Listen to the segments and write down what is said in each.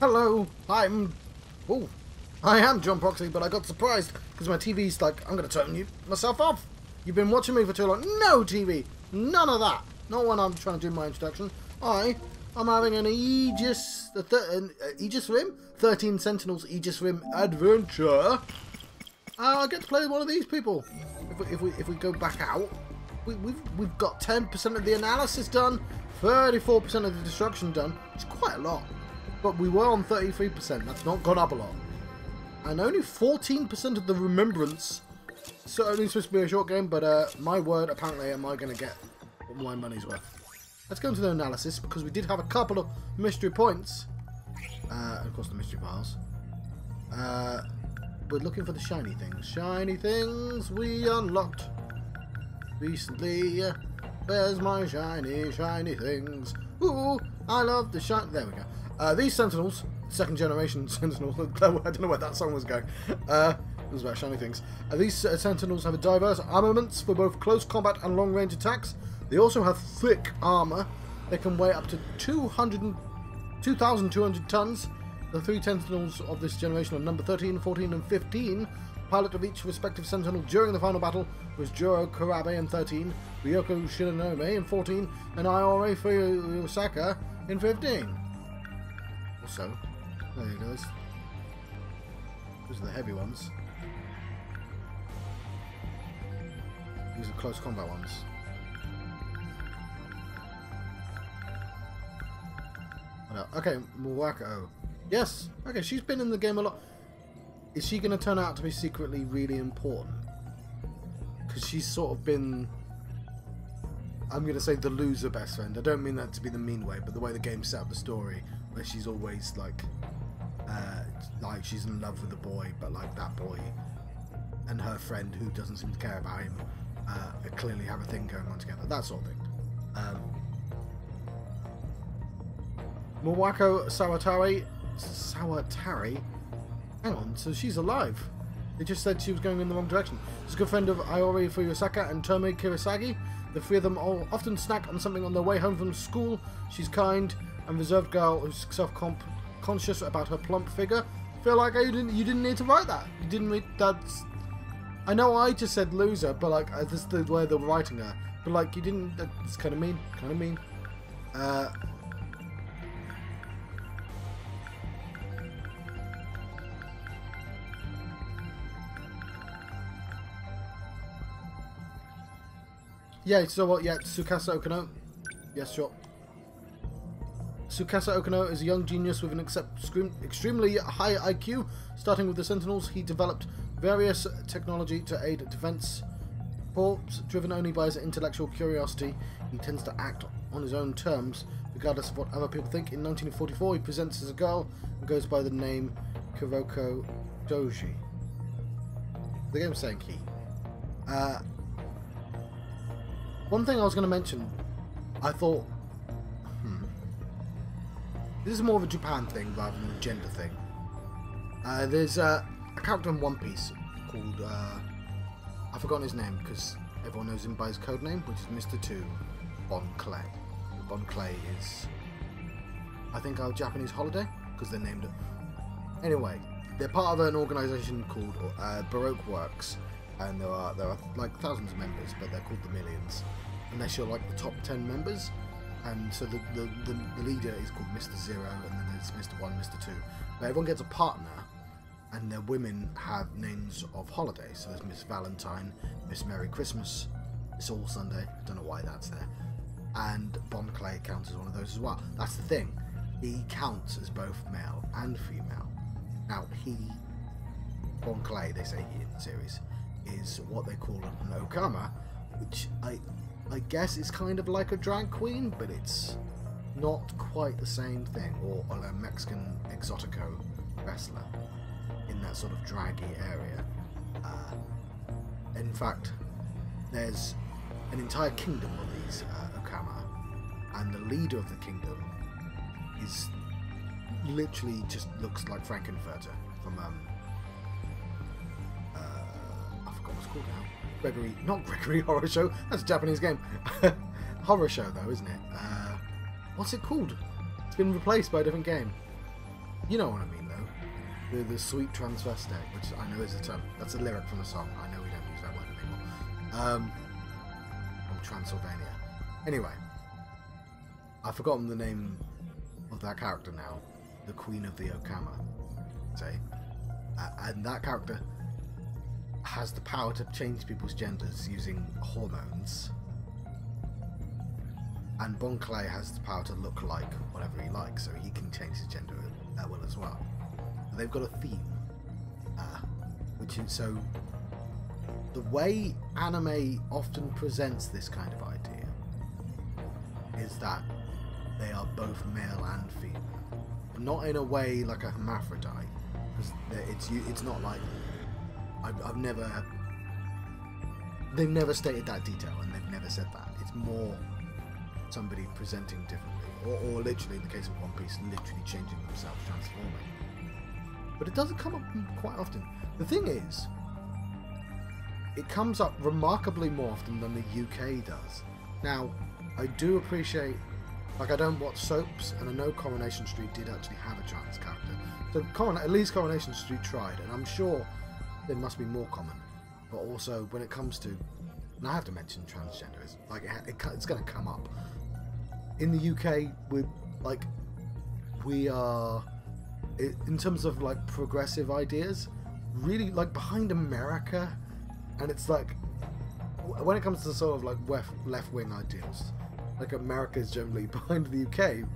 Hello, I am John Proxy, but I got surprised because my TV's like, I'm going to turn myself off. You've been watching me for too long. No TV, none of that. Not when I'm trying to do my introduction. I'm having an Aegis, Aegis Rim, 13 Sentinels Aegis Rim adventure. I get to play with one of these people. If we go back out, we've got 10% of the analysis done, 34% of the destruction done. It's quite a lot. But we were on 33%. That's not gone up a lot. And only 14% of the remembrance. So only supposed to be a short game, but my word, apparently am I going to get my money's worth. Let's go into the analysis, because we did have a couple of mystery points. Of course, the mystery piles. We're looking for the shiny things. Shiny things we unlocked recently. Where's my shiny things? Ooh, I love the shiny. There we go. These Sentinels, second generation Sentinels, I don't know where that song was going. It was about shiny things. These Sentinels have diverse armaments for both close combat and long range attacks. They also have thick armor. They can weigh up to 2,200 tons. The three Sentinels of this generation are number 13, 14 and 15. Pilot of each respective Sentinel during the final battle was Juro Karabe in 13, Ryoko Shinonome in 14, and Iore Fuyusaka in 15. Also, there he goes. Those are the heavy ones. These are close combat ones. Okay, Muwako. Yes, okay, she's been in the game a lot. Is she going to turn out to be secretly really important? Because she's sort of been, I'm going to say, the loser best friend. I don't mean that to be the mean way, but the way the game set up the story, where she's always like she's in love with a boy, but like that boy and her friend who doesn't seem to care about him clearly have a thing going on together. That sort of thing. Muwako Sawatari. Hang on, so she's alive. They just said she was going in the wrong direction. She's a good friend of Iori Fuyusaka and Tomei Kirasagi. The three of them all often snack on something on their way home from school. She's kind and reserved girl who's self-conscious about her plump figure. Feel like you didn't need to write that. You didn't read that. I know I just said loser, but like this is the way they're writing her. But like you didn't. It's kind of mean. Kind of mean. Yeah, so what? Yeah, Tsukasa Okano. Yes, sure. Tsukasa Okano is a young genius with an extremely high IQ. Starting with the Sentinels, he developed various technology to aid defense. Driven only by his intellectual curiosity, he tends to act on his own terms, regardless of what other people think. In 1944, he presents as a girl and goes by the name Kuroko Doji. The game's saying he. One thing I was going to mention, I thought, this is more of a Japan thing rather than a gender thing. There's a character in One Piece called, I've forgotten his name because everyone knows him by his code name, which is Mr. 2, Bon Clay. Bon Clay is, I think, our Japanese holiday, because they named it. Anyway, they're part of an organisation called Baroque Works, and there are like thousands of members, but they're called the Millions, unless you're like the top 10 members. And so the leader is called Mr. 0, and then there's Mr. 1, Mr. 2. But everyone gets a partner, and their women have names of holidays. So there's Miss Valentine, Miss Merry Christmas, Miss All Sunday. I don't know why that's there. And Bon Clay counts as one of those as well. That's the thing. He counts as both male and female. Now, Bon Clay, they say he in the series, is what they call an Okama, which I guess is kind of like a drag queen, but it's not quite the same thing, or a Mexican exotico wrestler in that sort of draggy area. In fact, there's an entire kingdom of these Okama, and the leader of the kingdom is literally just looks like Frankenfurter from I forgot what it's called now. Not Gregory Horror Show, that's a Japanese game. Horror Show though, isn't it? What's it called? It's been replaced by a different game. You know what I mean, though. The sweet transvestite, which I know is a term. That's a lyric from a song. I know we don't use that word anymore. From Transylvania. Anyway, I've forgotten the name of that character now. The Queen of the Okama, say. And that character has the power to change people's genders using hormones. And Bon Clay has the power to look like whatever he likes, so he can change his gender that well as well. They've got a theme, which is so. The way anime often presents this kind of idea is that they are both male and female, but not in a way like a hermaphrodite. Because it's not like I've never. They've never stated that detail, and they've never said that. It's more somebody presenting differently, or literally in the case of One Piece, literally changing themselves, transforming. But it doesn't come up quite often. The thing is, it comes up remarkably more often than the UK does. Now, I do appreciate, like, I don't watch soaps, and I know Coronation Street did actually have a trans character. So at least Coronation Street tried, and I'm sure there must be more common. But also, when it comes to, and I have to mention transgenders, like, it's going to come up. In the UK, we are, in terms of like progressive ideas, really like behind America, and it's like when it comes to sort of like left-wing ideals, like America is generally behind the UK.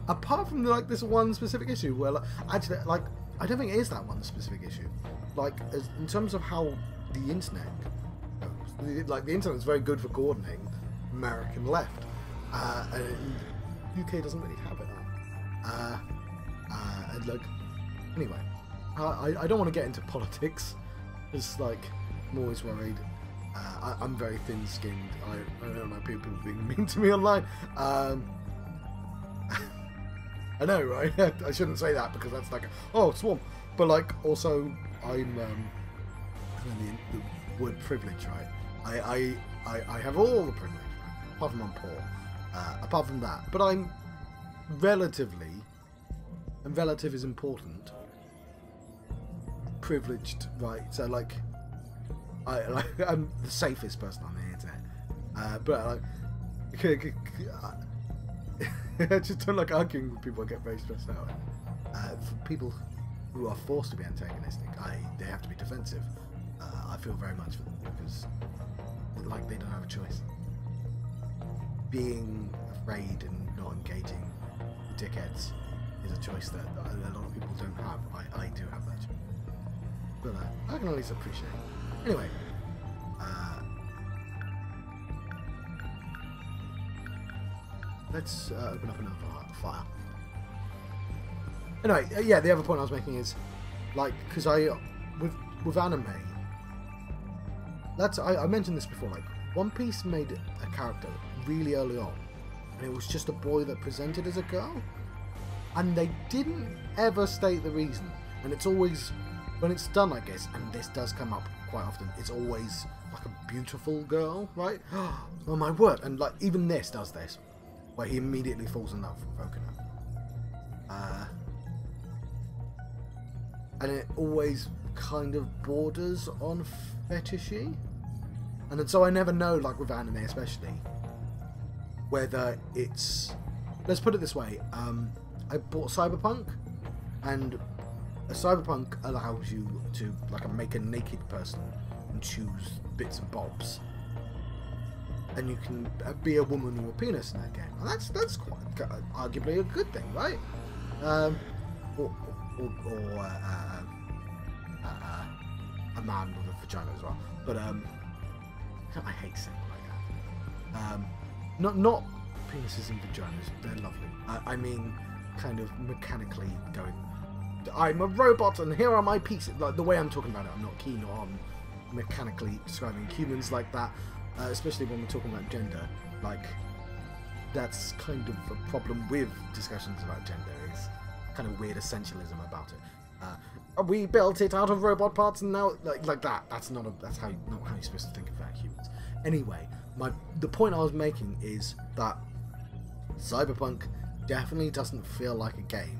Apart from like this one specific issue, where actually, like, I don't think it is that one specific issue. Like, in terms of how the internet goes, like the internet is very good for coordinating American left, and UK doesn't really have it. And like, anyway, I don't want to get into politics. It's like I'm always worried. I'm very thin-skinned. I don't like people being mean to me online. I know, right? I shouldn't say that because that's like, oh, swarm. But like, also, I'm the word privilege, right? I have all the privilege, right? Apart from I'm poor. Apart from that, but I'm relatively, and relative is important, privileged, right? So like, I'm the safest person on the internet, but like, I just don't like arguing with people. I get very stressed out. For people who are forced to be antagonistic, they have to be defensive. I feel very much for them because, like, they don't have a choice. Being afraid and not engaging with dickheads is a choice that a lot of people don't have. I do have that choice, but I can at least appreciate it. Anyway, let's open up another file. Anyway, yeah, the other point I was making is, like, because with anime, I mentioned this before, like, One Piece made a character really early on, and it was just a boy that presented as a girl, and they didn't ever state the reason, and it's always, when it's done, I guess, and this does come up quite often, it's always like a beautiful girl, right? Oh my word. And like, even this does this, where he immediately falls in love with Okina. And it always kind of borders on fetishy. And then, so I never know, like with anime especially, whether it's, let's put it this way, I bought Cyberpunk, and a Cyberpunk allows you to like make a naked person and choose bits and bobs, and you can be a woman or a penis in that game. And that's quite arguably a good thing, right? Or a man with a vagina as well. But I hate saying it like that. Not penises and vaginas, they're lovely. I mean, kind of mechanically going, I'm a robot and here are my pieces. Like, the way I'm talking about it, I'm not keen on mechanically describing humans like that, especially when we're talking about gender. Like, that's kind of a problem with discussions about gender, is kind of weird essentialism about it. We built it out of robot parts and now, like that. That's not how you're supposed to think about humans. Anyway, the point I was making is that Cyberpunk definitely doesn't feel like a game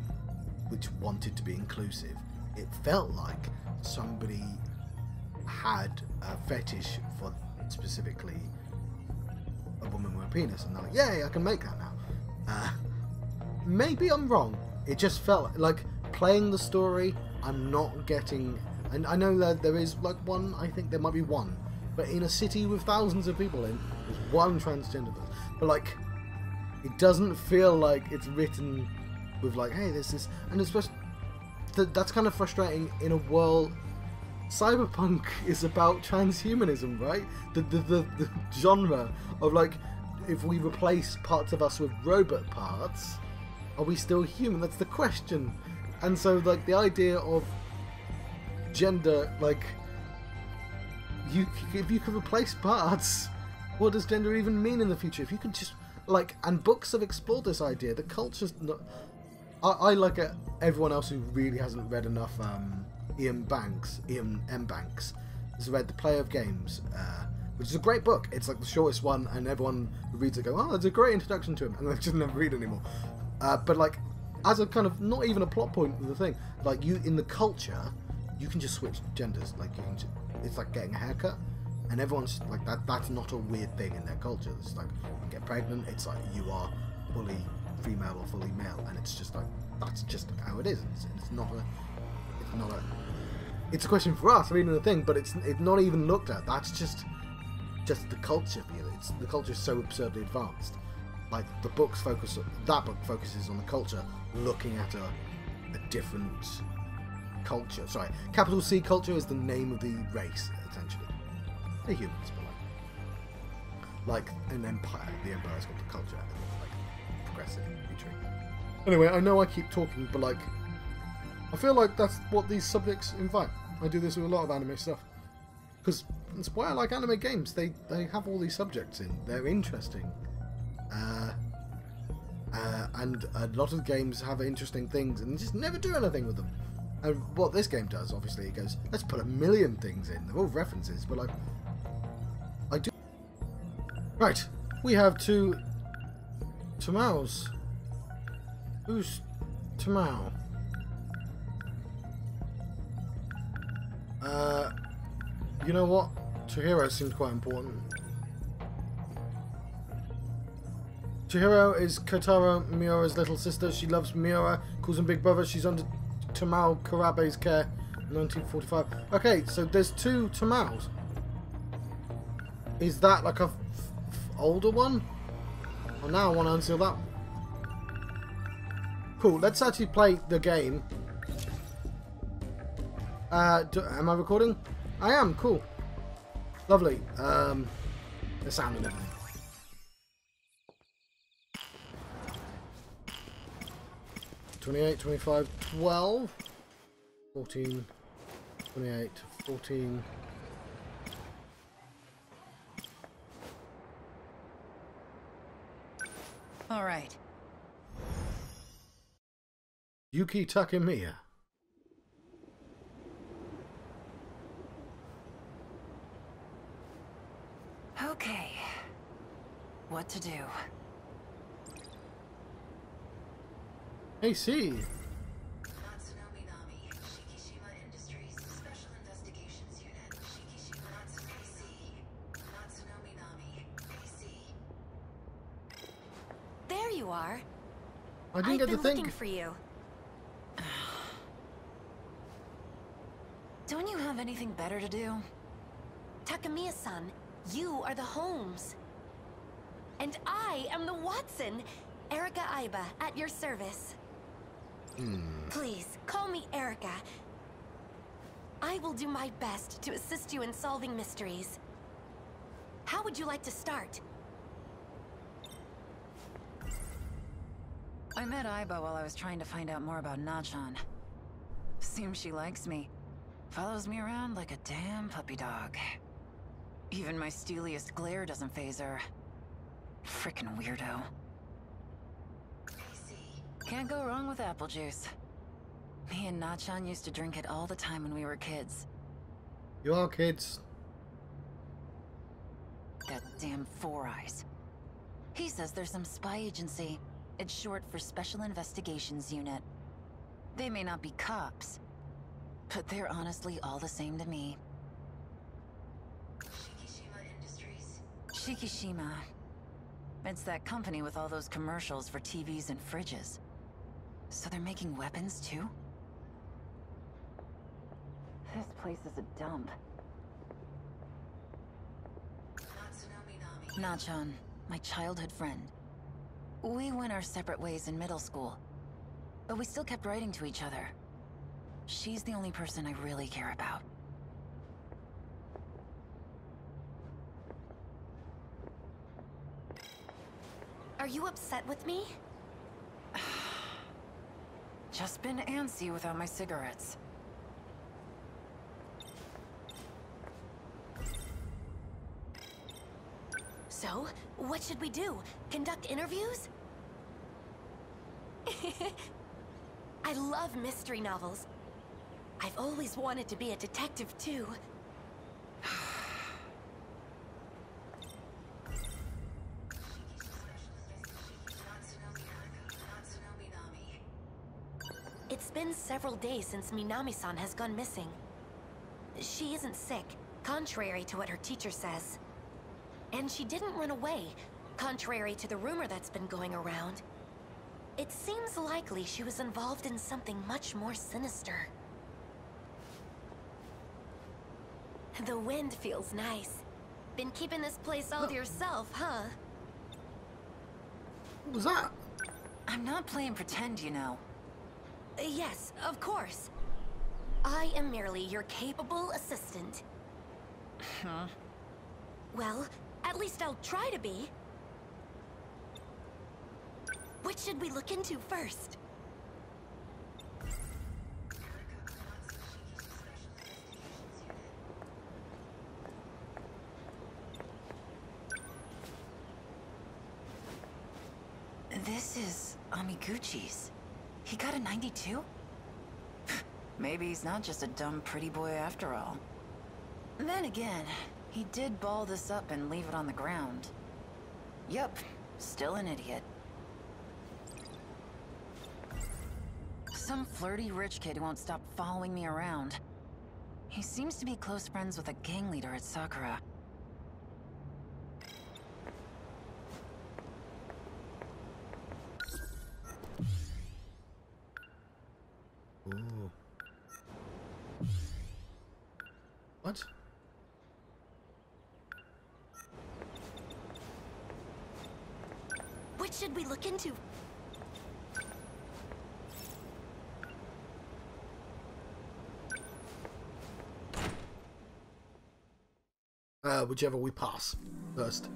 which wanted to be inclusive. It felt like somebody had a fetish for specifically a woman with a penis, and they're like, yeah, I can make that now. Maybe I'm wrong. It just felt like playing the story, I'm not getting... And I know that there is like one, I think there might be one, but in a city with thousands of people in, there's one transgender person. But like, it doesn't feel like it's written with like, hey, there's this... And it's just... That's kind of frustrating in a world... Cyberpunk is about transhumanism, right? The genre of like, if we replace parts of us with robot parts, are we still human? That's the question. And so like the idea of gender, like, if you could replace parts, what does gender even mean in the future? If you could just like, and books have explored this idea. The culture's not... I like it. Everyone else who really hasn't read enough Ian M. Banks has read The Play of Games, which is a great book. It's like the shortest one, and everyone who reads it go, oh, it's a great introduction to him, and they just never read anymore. But like, as a kind of, not even a plot point of the thing, like, you, in the culture, you can just switch genders. Like, you can just, it's like getting a haircut, and everyone's like, that's not a weird thing in their culture. It's like, you get pregnant, it's like, you are fully female or fully male, and it's just like, that's just how it is. It's not a... It's a question for us reading the thing, but it's not even looked at. That's just the culture feel. It's the culture is so absurdly advanced. Like the books that book focuses on the culture, looking at a different culture. Sorry, capital C culture is the name of the race, essentially. They're humans, but like an empire. The empire is called the culture, and it's like progressive, futuristic. Anyway, I know I keep talking, but like, I feel like that's what these subjects invite. I do this with a lot of anime stuff. Because that's why I like anime games. They have all these subjects in. They're interesting. And a lot of games have interesting things and just never do anything with them. And what this game does, obviously, it goes, let's put a million things in. They're all references, but like, I do... Right, we have two Tamaos. Who's Tamao? You know what? Chihiro seems quite important. Chihiro is Kotaro Miura's little sister. She loves Miura, calls him Big Brother. She's under Tamao Karabe's care. 1945. Okay, so there's two Tamaos. Is that like a older one? Well, now I want to unseal that one. Cool, let's actually play the game. Am I recording? I am, cool. Lovely. The sound and everything. $28, $25, $12, $14, $28, $14. All right. Yuki Takamiya. Okay. What to do? AC. Shikishima Industries Special Investigations Unit. Shikishima Natsunominami AC. There you are. I didn't get to I've been think. looking for you. Don't you have anything better to do? Takamiya-san, you are the Holmes. And I am the Watson. Erica Aiba, at your service. Please, call me Erica. I will do my best to assist you in solving mysteries. How would you like to start? I met Aiba while I was trying to find out more about Nachan. Seems she likes me. Follows me around like a damn puppy dog. Even my steeliest glare doesn't faze her. Frickin' weirdo. Can't go wrong with apple juice. Me and Nachan used to drink it all the time when we were kids. You are kids. That damn Four Eyes. He says there's some spy agency. It's short for Special Investigations Unit. They may not be cops, but they're honestly all the same to me. Shikishima Industries. Shikishima. It's that company with all those commercials for TVs and fridges. So they're making weapons too? This place is a dump. Natsuno Minami. Nachan, my childhood friend. We went our separate ways in middle school, but we still kept writing to each other. She's the only person I really care about. Are you upset with me? Just been antsy without my cigarettes. So, what should we do? Conduct interviews? I love mystery novels. I've always wanted to be a detective too. Natsuno Minami. It's been several days since Minami-san has gone missing. She isn't sick, contrary to what her teacher says. And she didn't run away, contrary to the rumor that's been going around. It seems likely she was involved in something much more sinister. The wind feels nice. Been keeping this place all to yourself, huh? What was that? I'm not playing pretend, you know. Yes, of course. I am merely your capable assistant. Huh? Well, at least I'll try to be. What should we look into first? This is Amiguchi's. He got a 92? Maybe he's not just a dumb pretty boy after all. Then again, he did ball this up and leave it on the ground. Yup, still an idiot. Some flirty rich kid who won't stop following me around. He seems to be close friends with a gang leader at Sakura. Ooh. What? What should we look into? Whichever we pass first.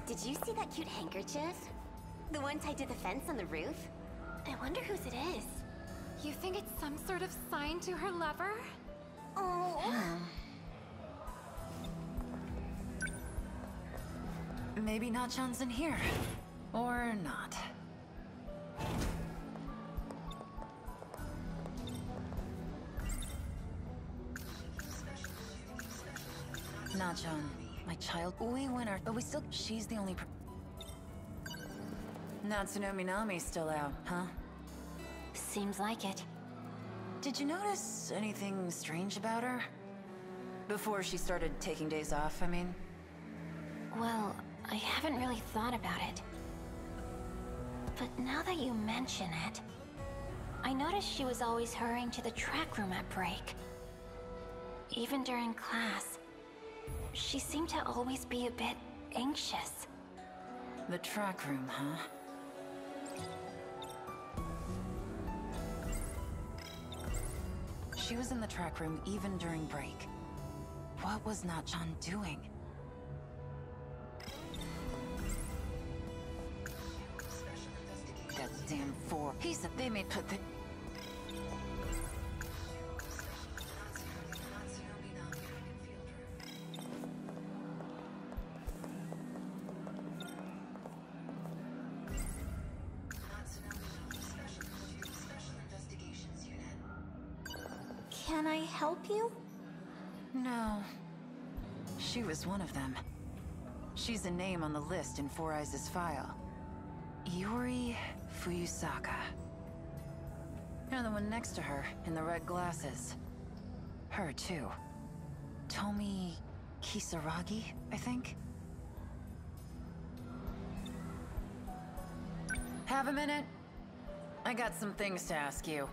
Did you see that cute handkerchief? The one tied to the fence on the roof? I wonder whose it is. You think it's some sort of sign to her lover? Oh. Maybe Nachan's in here. Or not. Nachan, my child. We win our, but we still. She's the only. Natsuno Minami's still out, huh? Seems like it. Did you notice anything strange about her? Before she started taking days off, I mean. Well, I haven't really thought about it. But now that you mention it, I noticed she was always hurrying to the track room at break. Even during class, she seemed to always be a bit anxious. The track room, huh? She was in the track room even during break. What was Nachan doing? That damn four. He said they may put the... Can I help you? No. She was one of them. She's a name on the list in Four Eyes' file. Iori Fuyusaka. And the one next to her, in the red glasses. Her, too. Tomi Kisaragi, I think? Have a minute? I got some things to ask you.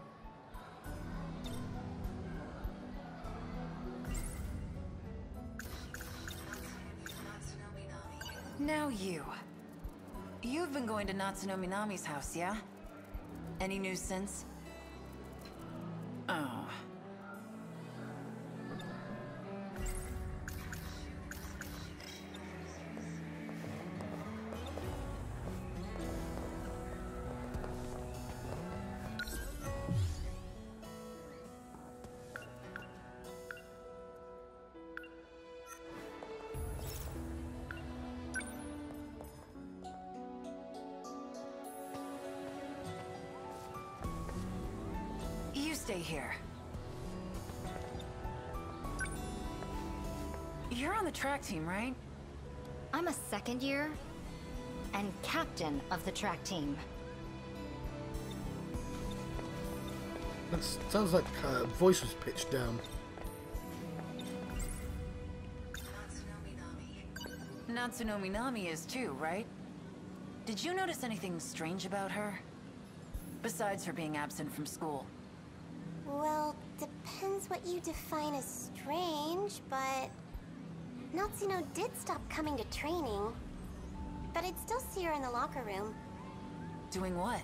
Now you. You've been going to Natsuno Minami's house, yeah? Any news since? Oh. You stay here. You're on the track team, right? I'm a second year and captain of the track team. That sounds like her voice was pitched down. Natsuno Minami is too, right? Did you notice anything strange about her? Besides her being absent from school. Well, depends what you define as strange, but Natsuno did stop coming to training. But I'd still see her in the locker room. Doing what?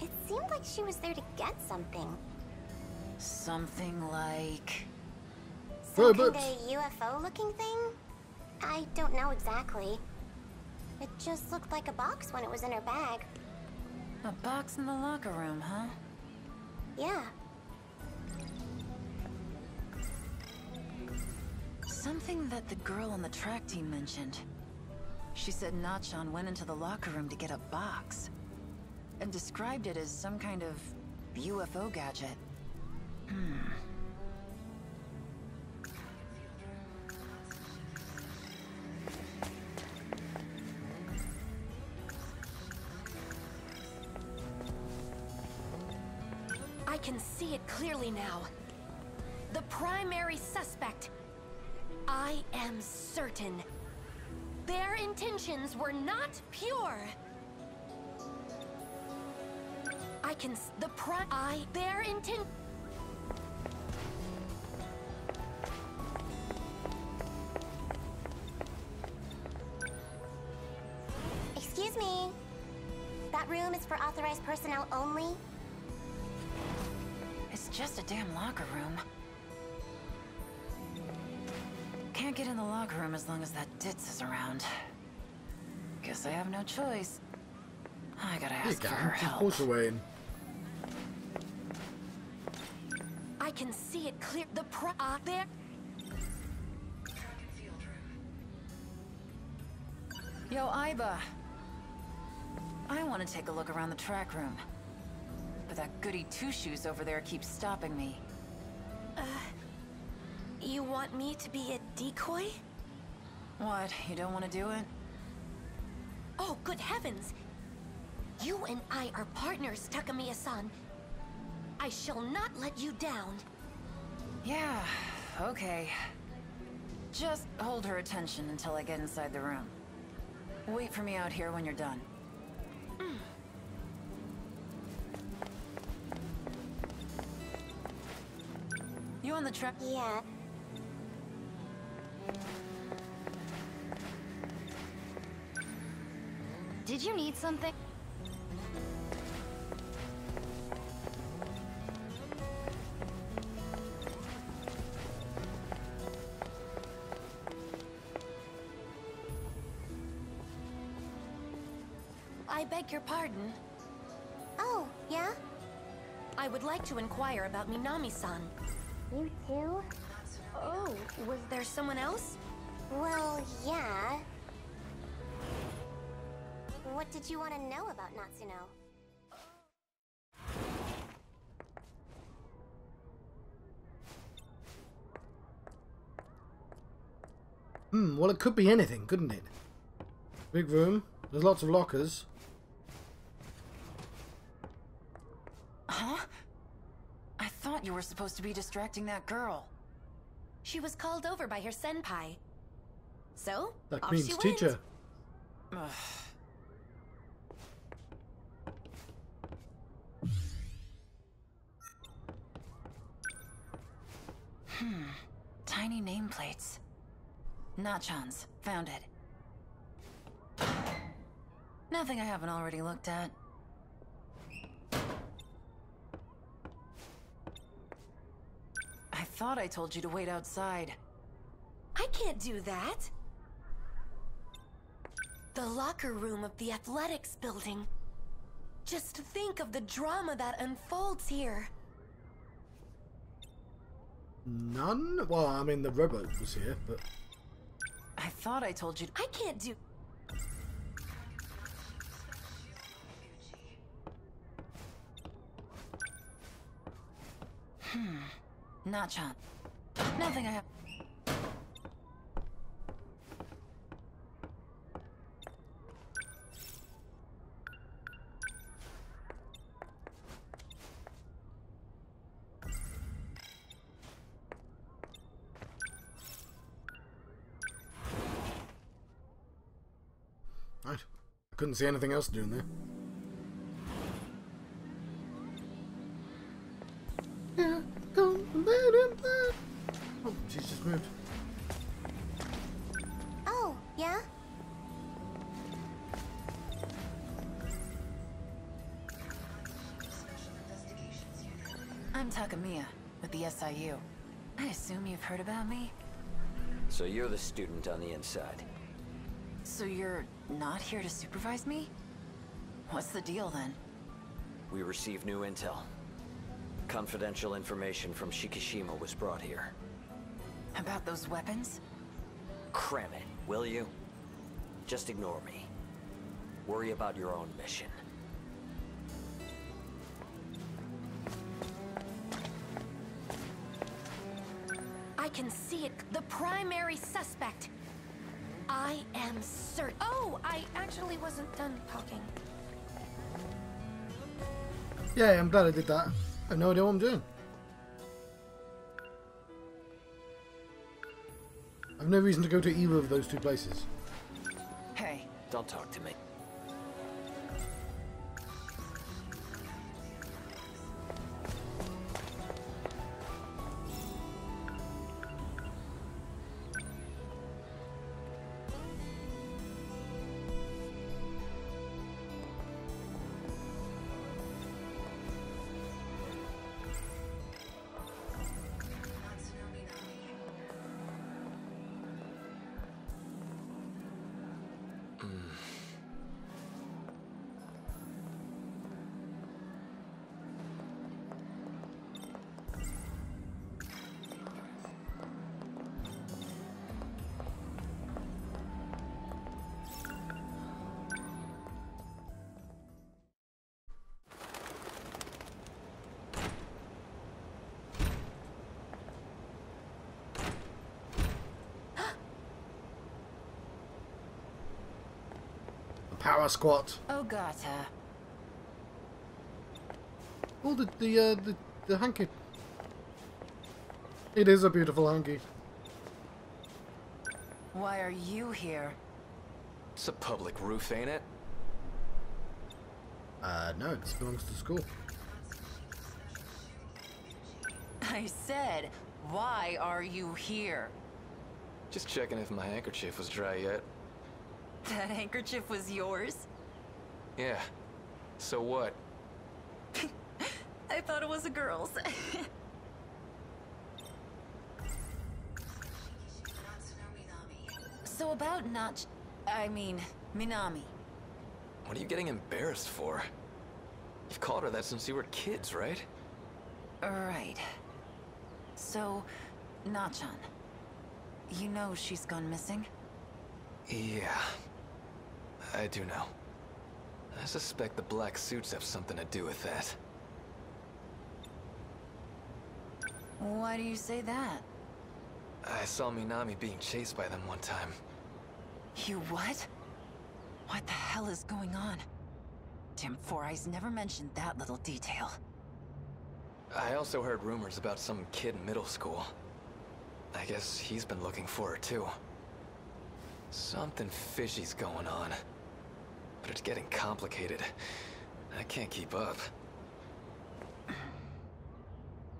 It seemed like she was there to get something. Something like... Some Robot. kind of UFO-looking thing? I don't know exactly. It just looked like a box when it was in her bag. A box in the locker room, huh? Yeah. Something that the girl on the track team mentioned. She said Nachan went into the locker room to get a box. And described it as some kind of UFO gadget. I can see it clearly now. The primary suspect. I am certain. Their intentions were not pure. I can their intent. Excuse me. That room is for authorized personnel only? It's just a damn locker room. Can't get in the locker room as long as that ditz is around. Guess I have no choice. I gotta ask for her help. Horse away in. I can see it clear. The there. Yo, Aiba. I want to take a look around the track room. But that goody two-shoes over there keeps stopping me. You want me to be a decoy? What, you don't want to do it? Oh, good heavens! You and I are partners, Takamiya-san. I shall not let you down. Yeah, okay. Just hold her attention until I get inside the room. Wait for me out here when you're done. You on the track? Yeah. Did you need something? I beg your pardon. Oh, yeah? I would like to inquire about Minami-san. You too? Oh, was there someone else? Well, yeah. What did you want to know about Natsuno? Well, it could be anything, couldn't it? Big room. There's lots of lockers. Huh? I thought you were supposed to be distracting that girl. She was called over by her senpai. So, That off Queen's she teacher. Ugh. Tiny nameplates. Nachans. Found it. Nothing I haven't already looked at. I thought I told you to wait outside. I can't do that. The locker room of the athletics building. Just think of the drama that unfolds here. None? Well, I mean, the robot was here, but... I thought I told you. I can't do... Nachan. Nothing I have. Right. I couldn't see anything else to do in there. Oh, she's just moved. Oh, yeah? I'm Takamiya with the SIU. I assume you've heard about me? So you're the student on the inside. So you're not here to supervise me? What's the deal then? We received new intel. Confidential information from Shikishima was brought here. About those weapons? Cram it, will you? Just ignore me. Worry about your own mission. I can see it. The primary suspect. I am certain. Oh, I actually wasn't done talking. Yeah, I'm glad I did that. I have no idea what I'm doing. I have no reason to go to either of those two places. Hey. Don't talk to me. Power squat. Ogata. Oh, the hanky. It is a beautiful hanky. Why are you here? It's a public roof, ain't it? No, this belongs to school. I said, why are you here? Just checking if my handkerchief was dry yet. That handkerchief was yours? Yeah. So what? I thought it was a girl's. So about Minami. What are you getting embarrassed for? You've called her that since you were kids, right? Right. So, Nachan. You know she's gone missing? Yeah. I do know. I suspect the black suits have something to do with that. Why do you say that? I saw Minami being chased by them one time. You what? What the hell is going on? Damn Four Eyes never mentioned that little detail. I also heard rumors about some kid in middle school. I guess he's been looking for her too. Something fishy's going on. But it's getting complicated. I can't keep up.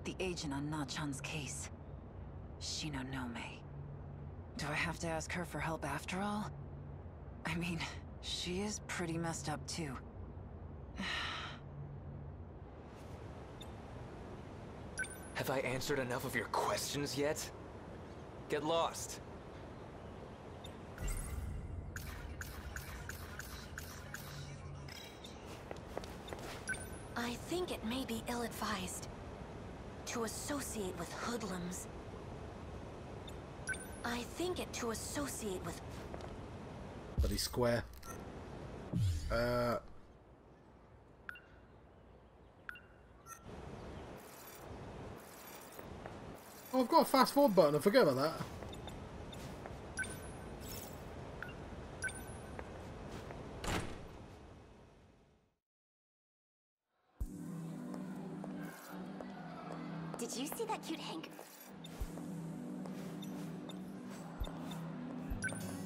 The agent on Na-chan's case. Shino Nome. Do I have to ask her for help after all? I mean, she is pretty messed up too. Have I answered enough of your questions yet? Get lost. I think it may be ill-advised to associate with hoodlums. I think it to associate with... Bloody square. Oh, I've got a fast forward button. I forget about that. Did you see that cute hank?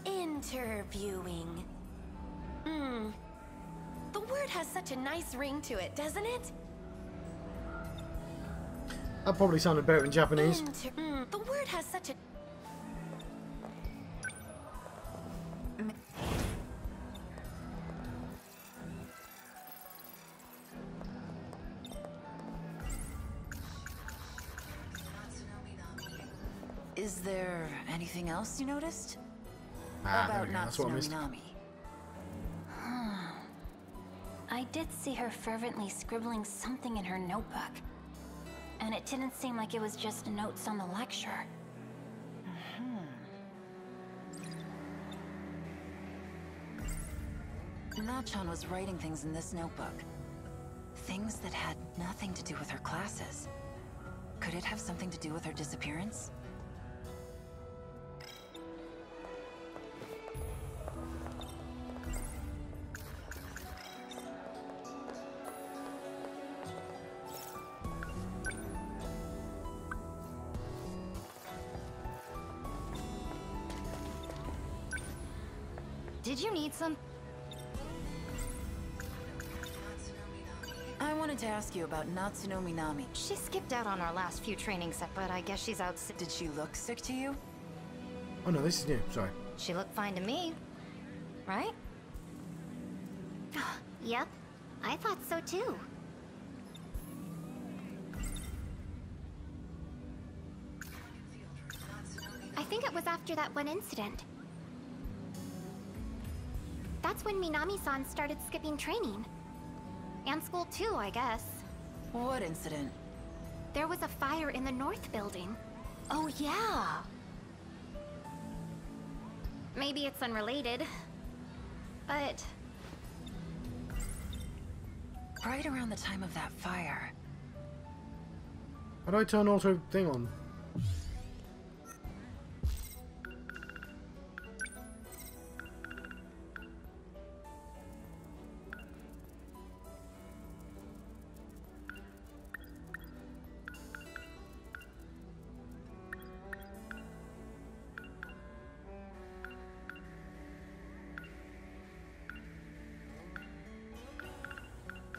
Interviewing. The word has such a nice ring to it, doesn't it? That probably sounded better in Japanese. The word has such a... Is there anything else you noticed? There About we go. That's what I missed. Natsuno I did see her fervently scribbling something in her notebook. And it didn't seem like it was just notes on the lecture. Na-chan was writing things in this notebook. Things that had nothing to do with her classes. Could it have something to do with her disappearance? Did you need some? I wanted to ask you about Natsuno Minami. She skipped out on our last few training sets, but I guess she's out sick. Did she look sick to you? Oh no, this is new. Sorry. She looked fine to me. Right? Yep, I thought so too. I think it was after that one incident. That's when Minami-san started skipping training. And school too, I guess. What incident? There was a fire in the north building. Oh yeah! Maybe it's unrelated, but... Right around the time of that fire. How do I turn auto thing on?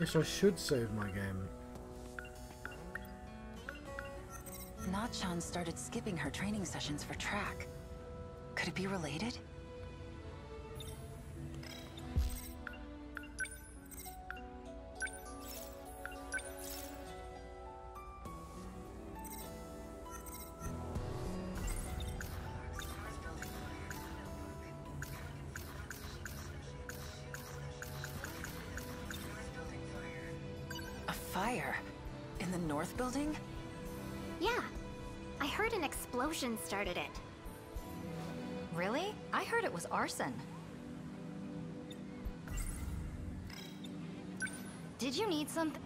Guess I should save my game. Na-chan started skipping her training sessions for track. Could it be related? A fire? In the north building? Yeah, I heard an explosion started it. Really? I heard it was arson. Did you need something?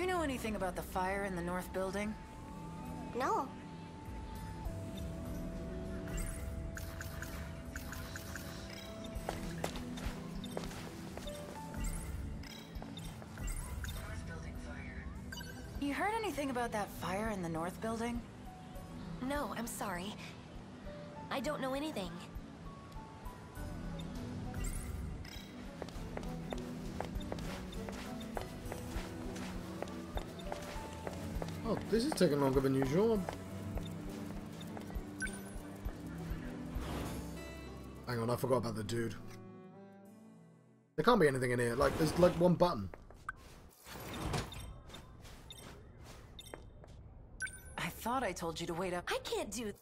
you know anything about the fire in the north building? No. You heard anything about that fire in the north building? No, I'm sorry. I don't know anything. Oh, this is taking longer than usual. Hang on, I forgot about the dude. There can't be anything in here. Like, there's like one button. I thought I told you to wait up. I can't do...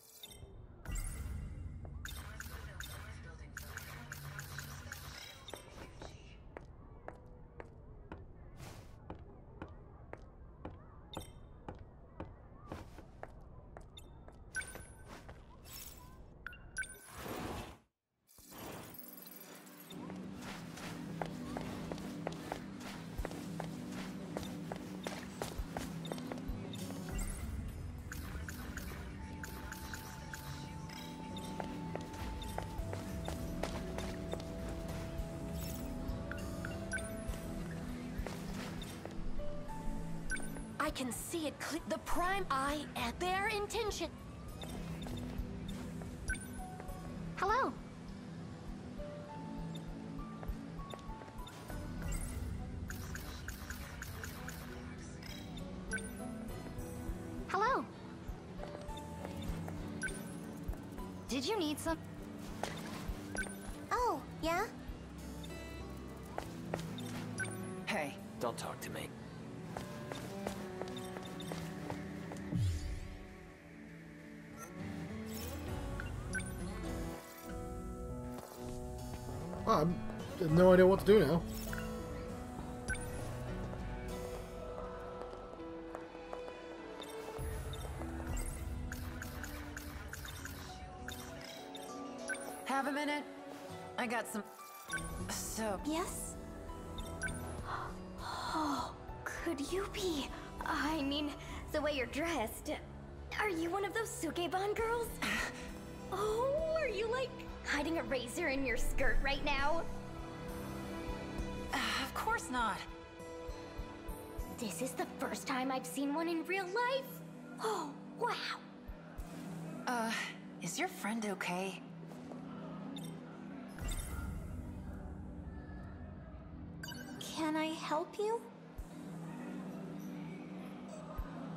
I can see it clear. The prime eye and their intention. Hello. Hello. Did you need some? Oh, yeah? Hey. Don't talk to me. I have no idea what to do now. Have a minute? I got some... So... Yes? Oh, could you be? I mean, the way you're dressed. Are you one of those Sukeban girls? Oh, are you like hiding a razor in your skirt right now? Of course not. This is the first time I've seen one in real life. Oh, wow. Is your friend okay? Can I help you?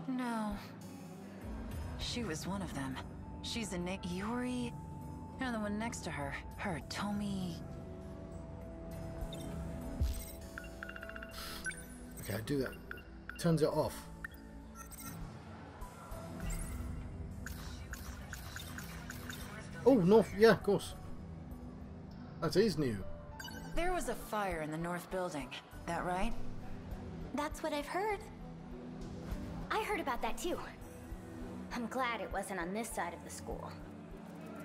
No. She was one of them. She's a Yuri. And the one next to her. Her Tomi. Okay, I do that. Turns it off. Oh, north. Yeah, of course. That is new. There was a fire in the north building. That right? That's what I've heard. I heard about that too. I'm glad it wasn't on this side of the school.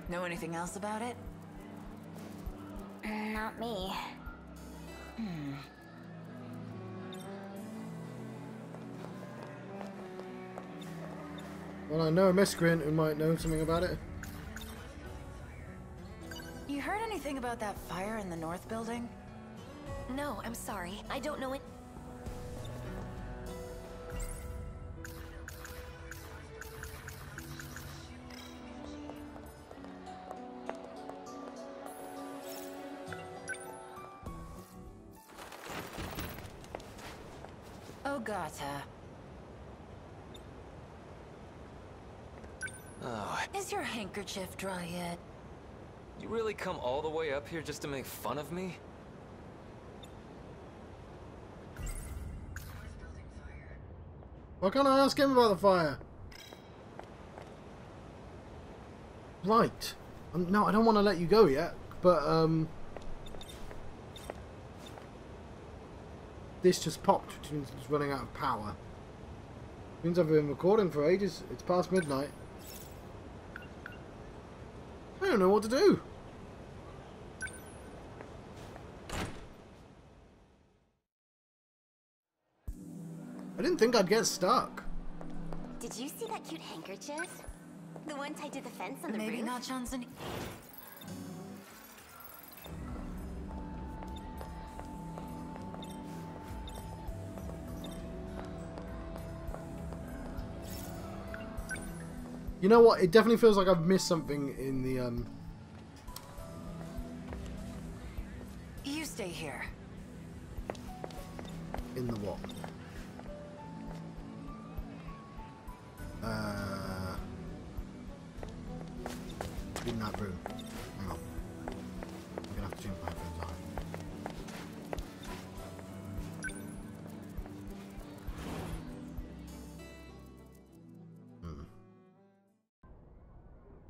Know anything else about it? Not me. Well, I know a miscreant who might know something about it. You heard anything about that fire in the north building? No, I'm sorry. I don't know it. Ogata. Oh, Is your handkerchief dry yet? you really come all the way up here just to make fun of me? Why can't I ask him about the fire? Right. No, I don't want to let you go yet, but this just popped, which means it's running out of power. Means I've been recording for ages. It's past midnight. I don't know what to do. I didn't think I'd get stuck. Did you see that cute handkerchief? The one tied to the fence on the Maybe roof? not Johnson. You know what? It definitely feels like I've missed something in the You stay here. in the what? In that room. Hang on. I'm gonna have to change my headphones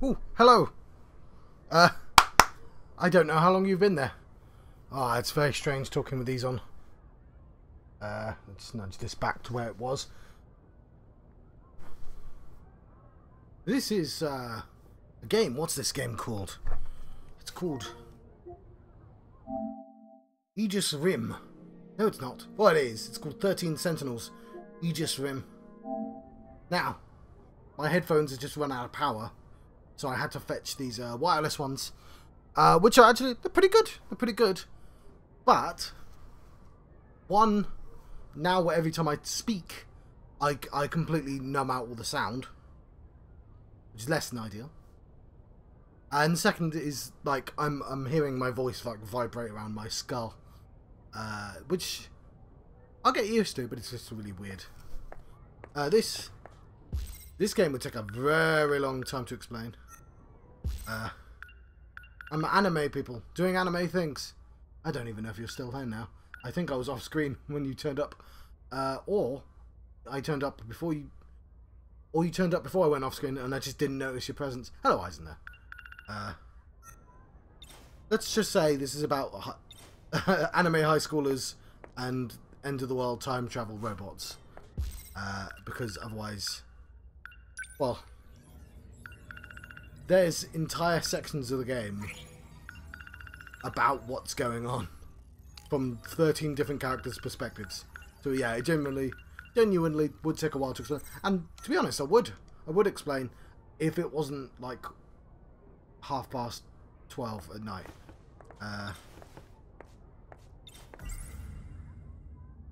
on. Ooh, hello. I don't know how long you've been there. Oh, it's very strange talking with these on. Let's nudge this back to where it was. This is a game. What's this game called? It's called Aegis Rim. No, it's not. Well, it is. It's called 13 Sentinels. Aegis Rim. Now, my headphones have just run out of power, so I had to fetch these wireless ones, which are actually, they're pretty good. They're pretty good. But one, now every time I speak, I completely numb out all the sound, which is less than ideal. And the second is like I'm hearing my voice like vibrate around my skull, which I'll get used to, but it's just really weird. This game would take a very long time to explain. I'm anime people doing anime things. I don't even know if you're still there now. I think I was off screen when you turned up, or I turned up before you, or you turned up before I went off screen and I just didn't notice your presence. Hello, Eisen there. Let's just say this is about anime high schoolers and end of the world time travel robots, because otherwise, well, there's entire sections of the game about what's going on from 13 different characters' perspectives. So yeah, it genuinely would take a while to explain. And to be honest, I would explain if it wasn't like 12:30 at night.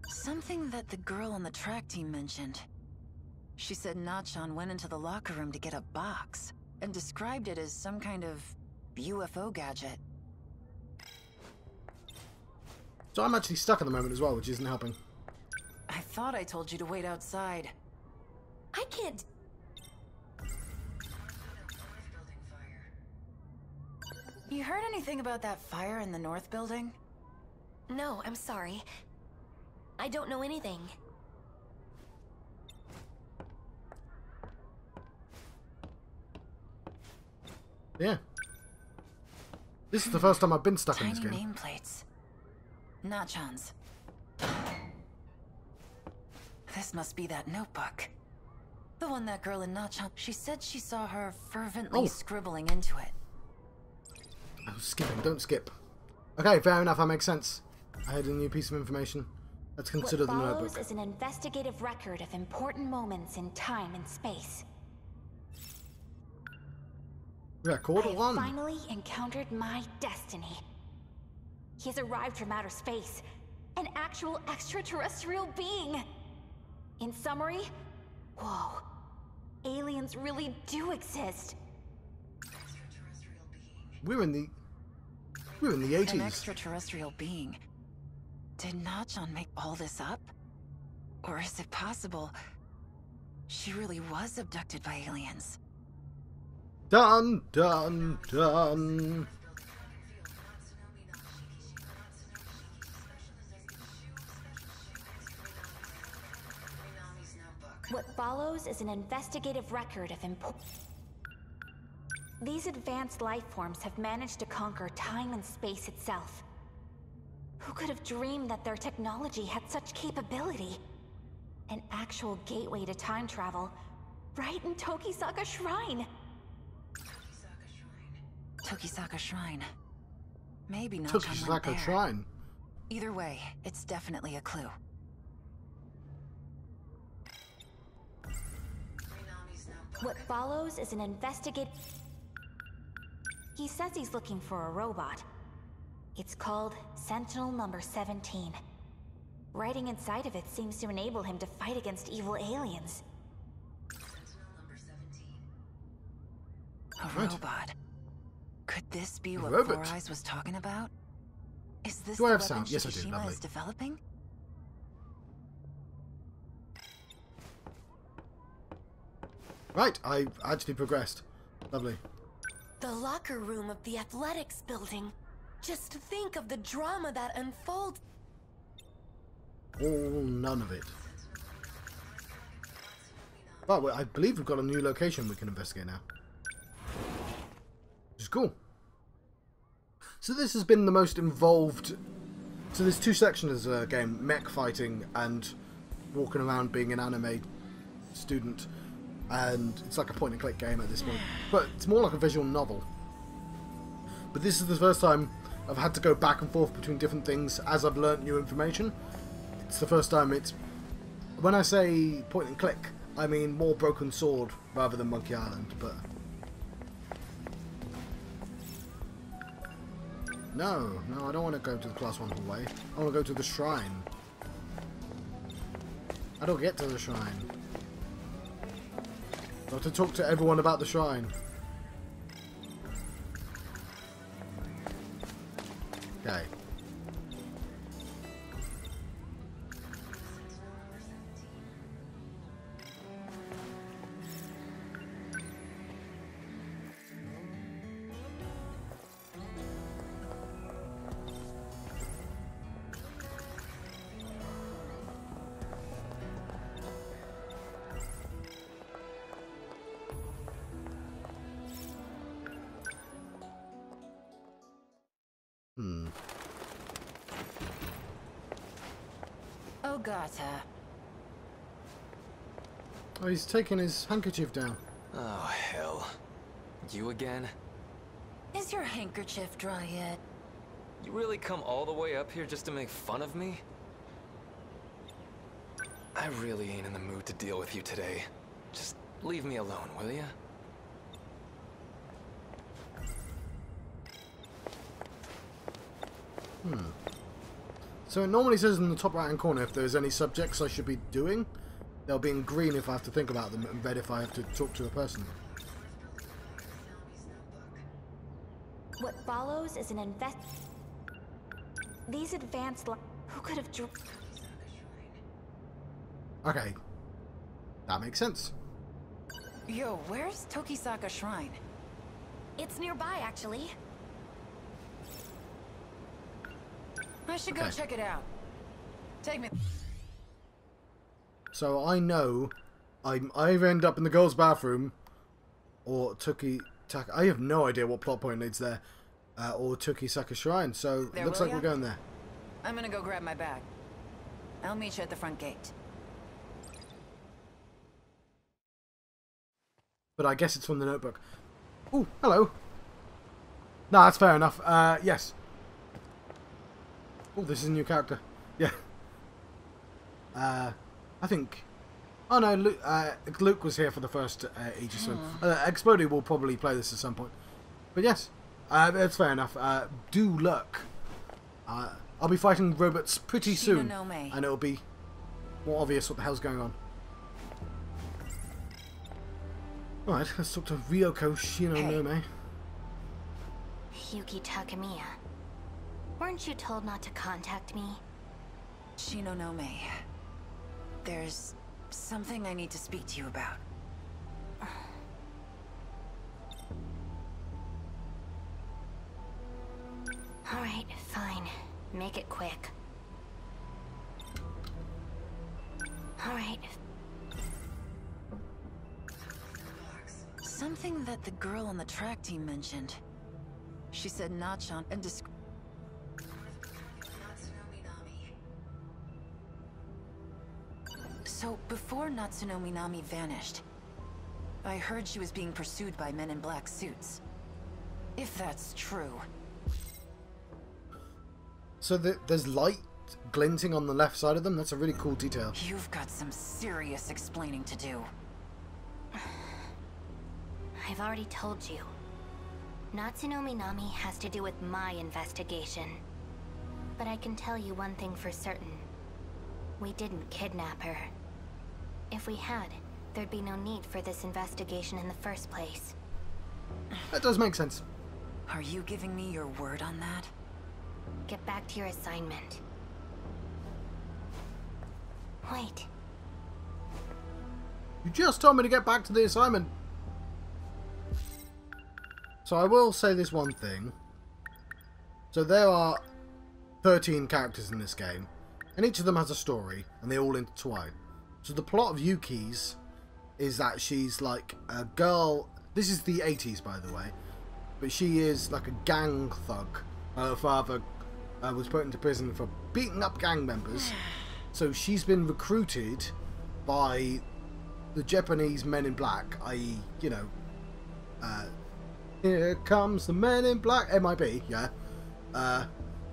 Something that the girl on the track team mentioned. She said Nachan went into the locker room to get a box and described it as some kind of UFO gadget. So I'm actually stuck at the moment as well, which isn't helping. I thought I told you to wait outside. I can't. You heard anything about that fire in the north building? No, I'm sorry. I don't know anything. Yeah. This is the first time I've been stuck in this game. Tiny nameplates. Nachan's. This must be that notebook. The one that girl in Nachan. She said she saw her fervently scribbling into it. Oh, skipping. Don't skip. Okay, fair enough. That makes sense. I had a new piece of information. Let's consider the What notebook. follows is an investigative record of important moments in time and space. Record I have one. finally encountered my destiny. He's arrived from outer space, an actual extraterrestrial being. In summary, whoa, aliens really do exist. We're in the 80s. An extraterrestrial being. Did Nachan make all this up? Or is it possible she really was abducted by aliens? Dun dun dun. What follows is an investigative record of These advanced life forms have managed to conquer time and space itself. Who could have dreamed that their technology had such capability? An actual gateway to time travel, right in Tokisaka Shrine. Tokisaka Shrine. Maybe Nachan went Tokisaka there. Shrine. Either way, it's definitely a clue. What follows is an investigate. He says he's looking for a robot. It's called Sentinel number 17. Writing inside of it seems to enable him to fight against evil aliens. Sentinel number 17. A Right. robot. Could this be what Robot. Four Eyes was talking about? Is this Do I the have weapon sound? Yes, I do. Shikishima Lovely. is developing? Right, I actually progressed. Lovely. The locker room of the athletics building. Just think of the drama that unfolds. All none of it. But I believe we've got a new location we can investigate now. Which is cool. So this has been the most involved... So there's two sections of the game. Mech fighting and walking around being an anime student. And it's like a point and click game at this point. But it's more like a visual novel. But this is the first time I've had to go back and forth between different things as I've learnt new information. It's the first time it's... When I say point and click, I mean more Broken Sword rather than Monkey Island, but... No, I don't want to go to the Class 1 hallway. I want to go to the shrine. I don't get to the shrine. I have to talk to everyone about the shrine. Okay. Ogata. Oh, he's taking his handkerchief down. Oh, hell. You again? Is your handkerchief dry yet? You really come all the way up here just to make fun of me? I really ain't in the mood to deal with you today. Just leave me alone, will ya? So it normally says in the top right hand corner if there's any subjects I should be doing. They'll be in green if I have to think about them, and red if I have to talk to a person. What follows is an invest. These advanced. Who could have drew? Okay. That makes sense. Yo, where's Tokisaka Shrine? It's nearby, actually. I should go Okay. check it out. Take me. So I know I either end up in the girls' bathroom or I have no idea what plot point leads there. Or Tokisaka Shrine. So There, looks will like ya? we're going there. I'm gonna go grab my bag. I'll meet you at the front gate. But I guess it's from the notebook. Ooh, hello. No, that's fair enough. Yes. Oh, this is a new character. Yeah. I think... Oh no, Luke was here for the first Aegis one. Explodey will probably play this at some point. But yes, that's fair enough. Do look. I'll be fighting robots pretty soon. Shinonome. And it'll be more obvious what the hell's going on. Alright, let's talk to Ryoko Shinonome. Yuki Takamiya. Weren't you told not to contact me? Shinonome. There's something I need to speak to you about. Alright, fine. Make it quick. Alright. Something that the girl on the track team mentioned. She said Nachon and So, before Natsuno Minami vanished, I heard she was being pursued by men in black suits. If that's true. So there's light glinting on the left side of them? That's a really cool detail. You've got some serious explaining to do. I've already told you. Natsuno Minami has to do with my investigation. But I can tell you one thing for certain. We didn't kidnap her. If we had, there'd be no need for this investigation in the first place. That does make sense. Are you giving me your word on that? Get back to your assignment. Wait. You just told me to get back to the assignment. So I will say this one thing. So there are 13 characters in this game, and each of them has a story, and they all intertwine. So the plot of Yuki's is that she's like a girl. This is the 80s, by the way, but she is like a gang thug. Her father was put into prison for beating up gang members, so she's been recruited by the Japanese Men in Black, i.e., you know, here comes the Men in Black, MIB, yeah,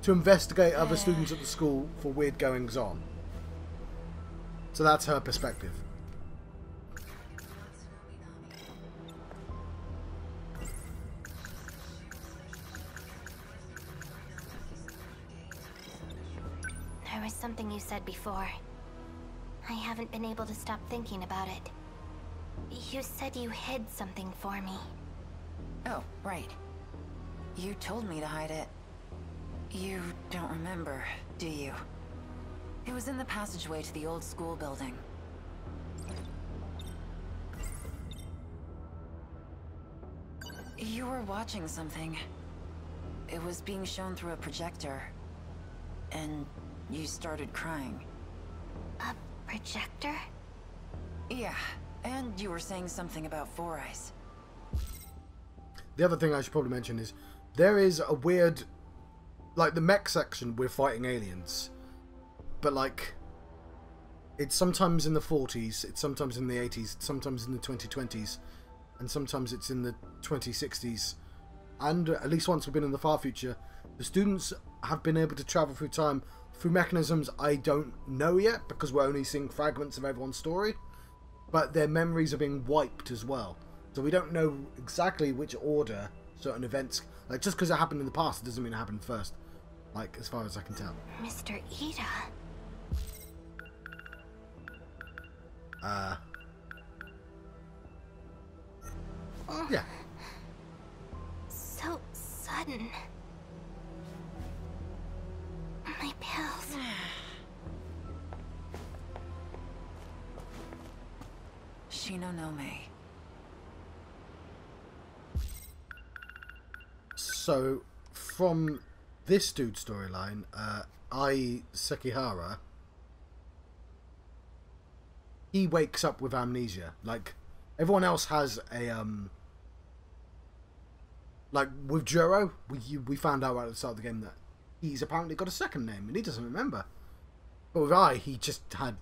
to investigate other students at the school for weird goings on. So that's her perspective. There was something you said before. I haven't been able to stop thinking about it. You said you hid something for me. Oh, right. You told me to hide it. You don't remember, do you? It was in the passageway to the old school building. You were watching something. It was being shown through a projector. And you started crying. A projector? Yeah, and you were saying something about Four Eyes. The other thing I should probably mention is there is a weird, like the mech section, we're fighting aliens, but like it's sometimes in the 40s, it's sometimes in the 80s, sometimes in the 2020s, and sometimes it's in the 2060s, and at least once we've been in the far future. The students have been able to travel through time through mechanisms I don't know yet, because we're only seeing fragments of everyone's story, but their memories are being wiped as well. So we don't know exactly which order certain events, like just because it happened in the past, it doesn't mean it happened first, like as far as I can tell. Mr. Ida. Yeah. So sudden. My pills. Shinonome. So, from this dude's storyline, Sekihara, he wakes up with amnesia. Like, everyone else has a, like, with Juro, we found out right at the start of the game that he's apparently got a second name, and he doesn't remember. But with Ai, he just had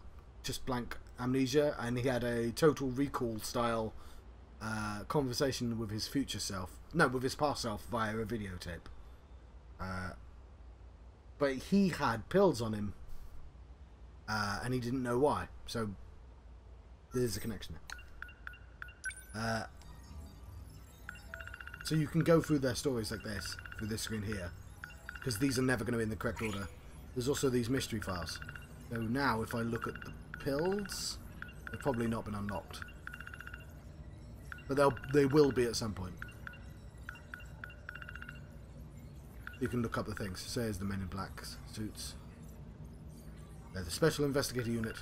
blank amnesia, and he had a Total Recall style conversation with his future self. No, with his past self via a videotape. But he had pills on him, and he didn't know why. So there's a connection there. So you can go through their stories like this, through this screen here, because these are never going to be in the correct order. There's also these mystery files. So now, if I look at the pills, they've probably not been unlocked. But they will be at some point. You can look up the things. So there's the Men in Black suits. They're the Special Investigator Unit.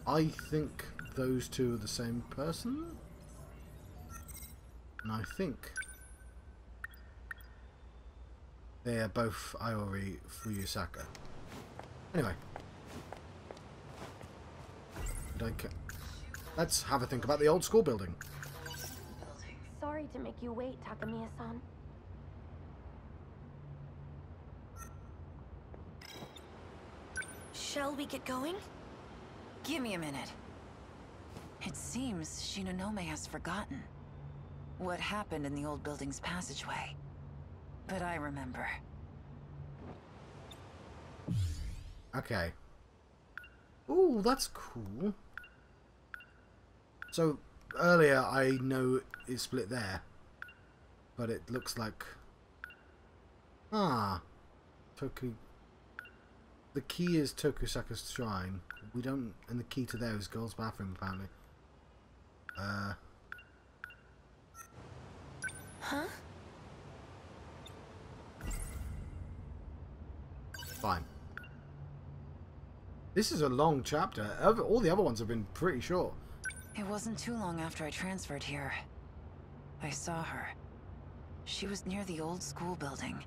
I think those two are the same person. And I think they are both Iori Fuyusaka. Anyway. Let's have a think about the old school building. Sorry to make you wait, Takamiya-san. Shall we get going? Give me a minute. It seems Shinonome has forgotten what happened in the old building's passageway. But I remember. Okay. Ooh, that's cool. So, earlier I know it split there. But it looks like... Ah. Toku... The key is Tokusaka's shrine. We don't... And the key to there is girls' bathroom, apparently. Huh? Fine. This is a long chapter. All the other ones have been pretty short. It wasn't too long after I transferred here. I saw her. She was near the old school building.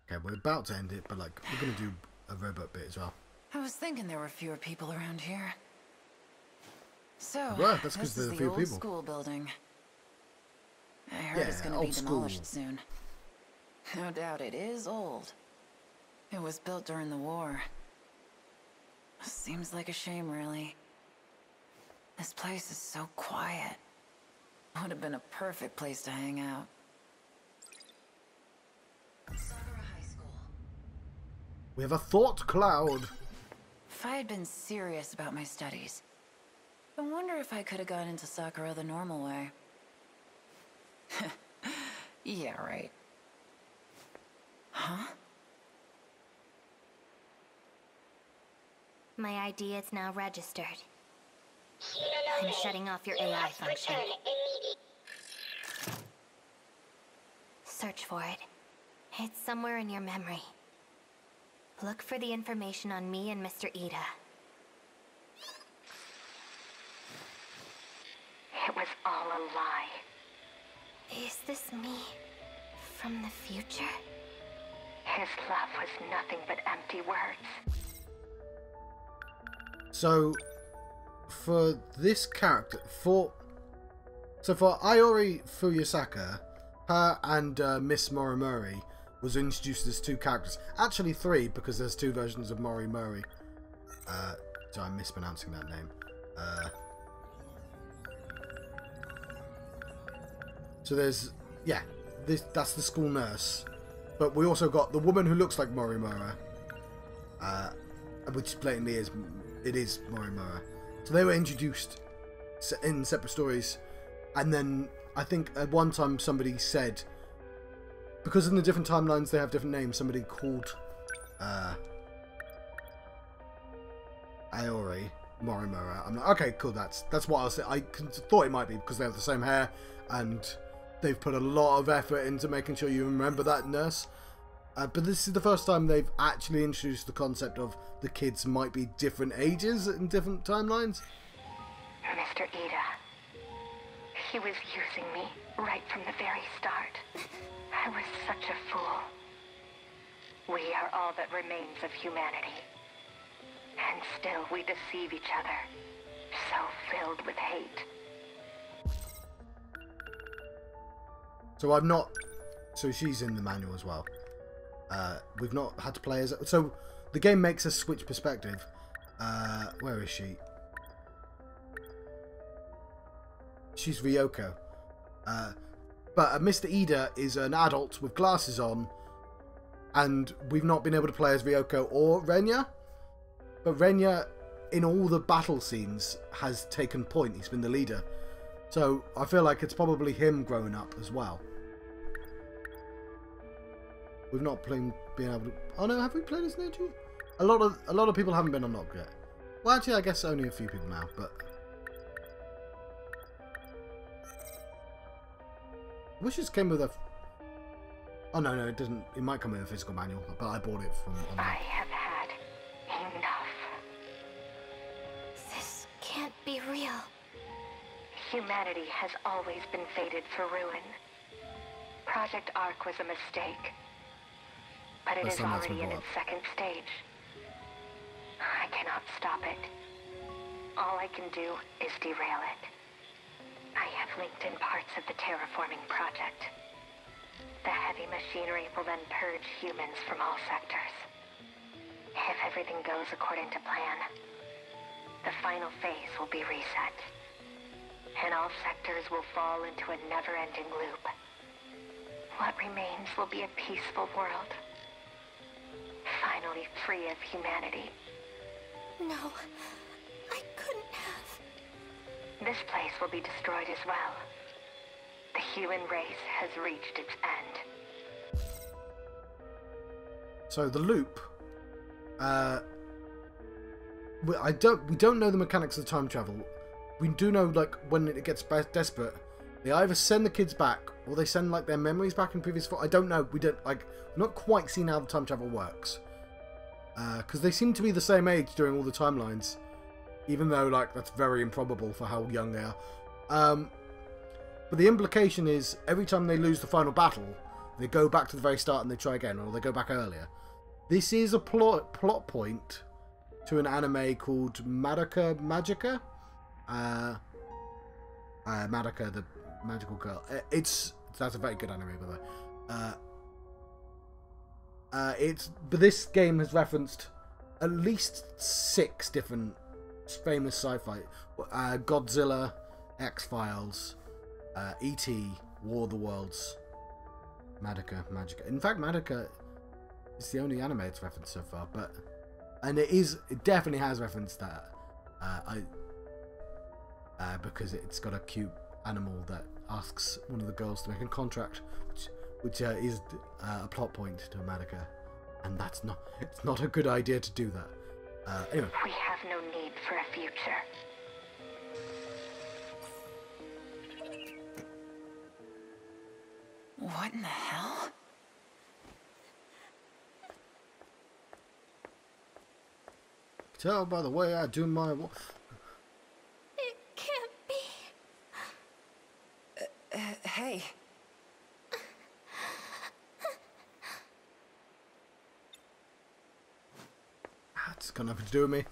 Okay, we're about to end it, but like, we're gonna do a robot bit as well. I was thinking there were fewer people around here. So, Well, that's 'cause this is there's a the few old people. school building. I heard it's gonna be old school. demolished soon. No doubt it is old. It was built during the war. Seems like a shame, really. This place is so quiet. Would have been a perfect place to hang out. Sakura High School. We have a thought cloud. If I had been serious about my studies, I wonder if I could have got into Sakura the normal way. Yeah, right. Huh? My ID is now registered. I'm shutting off your AI function. Search for it. It's somewhere in your memory. Look for the information on me and Mr. Ida. It was all a lie. Is this me from the future? His love was nothing but empty words. So, for this character, for Iori Fuyasaka, her and Miss Morimori was introduced as two characters. Actually, three, because there's two versions of Morimori. So I'm mispronouncing that name. So there's, yeah, that's the school nurse. But we also got the woman who looks like Morimura, which blatantly is Morimura. So they were introduced in separate stories, and then I think at one time somebody said, because in the different timelines they have different names, somebody called Aori Morimura. I'm like, okay, cool, that's what I was saying. I thought it might be because they have the same hair, and they've put a lot of effort into making sure you remember that nurse. But this is the first time they've actually introduced the concept of the kids might be different ages in different timelines. Mr. Ida. He was using me right from the very start. I was such a fool. We are all that remains of humanity. And still we deceive each other. So filled with hate. So she's in the manual as well. We've not had to play as... So the game makes us switch perspective. Where is she? She's Ryoko. But Mr. Ida is an adult with glasses on, and we've not been able to play as Ryoko or Renya. But Renya, in all the battle scenes, has taken point. He's been the leader. So I feel like it's probably him growing up as well. We've not been able to... Oh no, have we played as Neji? A lot of people haven't been unlocked yet. Well, actually, I guess only a few people now, but... Wishes came with a... Oh no, it doesn't. It might come with a physical manual, but I bought it from online. I have had enough. This can't be real. Humanity has always been fated for ruin. Project Ark was a mistake. But it is already in its second stage. I cannot stop it. All I can do is derail it. I have linked in parts of the terraforming project. The heavy machinery will then purge humans from all sectors. If everything goes according to plan, the final phase will be reset. and all sectors will fall into a never-ending loop. What remains will be a peaceful world, finally free of humanity. No, I couldn't have. This place will be destroyed as well. The human race has reached its end. So the loop, we don't know the mechanics of time travel. We do know, like, when it gets desperate, they either send the kids back or they send, like, their memories back in previous. I don't know. We don't, like, not quite seen how the time travel works, because they seem to be the same age during all the timelines, even though, like, that's very improbable for how young they are. But the implication is every time they lose the final battle, they go back to the very start and they try again, or they go back earlier. This is a plot point to an anime called Madoka Magica. Madoka, the magical girl. That's a very good anime, by the way. But this game has referenced at least 6 different famous sci-fi: Godzilla, X-Files, E.T., War of the Worlds, Madoka Magica. In fact, Madoka is the only anime it's referenced so far, and it definitely has referenced that. Because it's got a cute animal that asks one of the girls to make a contract, which is a plot point to Madoka, and it's not a good idea to do that. Anyway. We have no need for a future. What in the hell? Tell by the way I do my. It can't be. Hey. That's got nothing to do with me.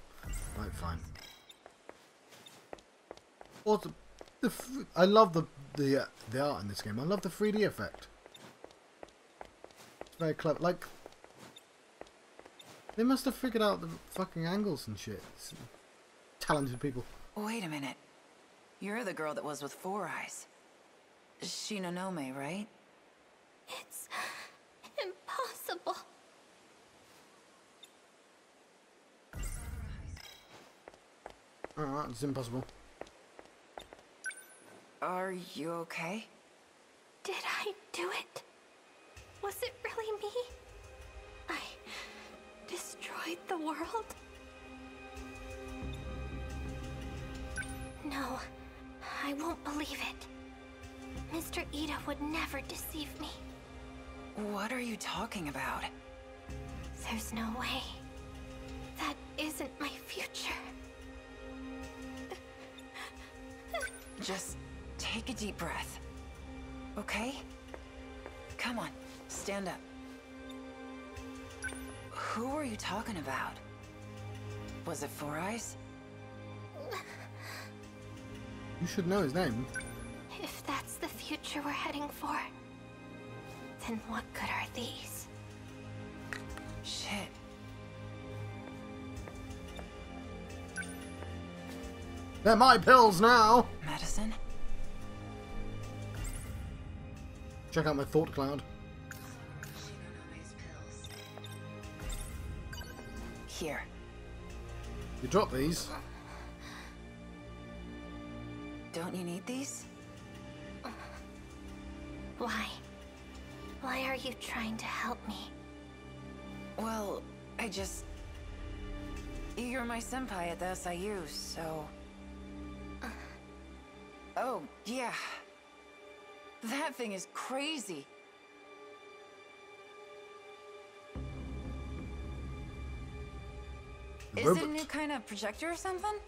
Right, fine. Also, I love the art in this game. I love the 3D effect. It's very clever. Like, they must have figured out the fucking angles and shit. It's talented people. Wait a minute. You're the girl that was with 4 Eyes. Shinonome, right? It's impossible. Alright, it's impossible. Are you okay? Did I do it? Was it really me? I destroyed the world? No, I won't believe it. Mr. Ida would never deceive me. What are you talking about? There's no way. That isn't my future. Just take a deep breath. Okay? Come on, stand up. Who were you talking about? Was it 4 Eyes? You should know his name. If that's the future we're heading for, then what good are these? Shit. They're my pills now! Medicine? Check out my thought cloud. Here. You drop these. Don't you need these? Why? Why are you trying to help me? Well, you're my senpai at the SIU, so... Oh, yeah. That thing is crazy. Is it a new kind of projector or something?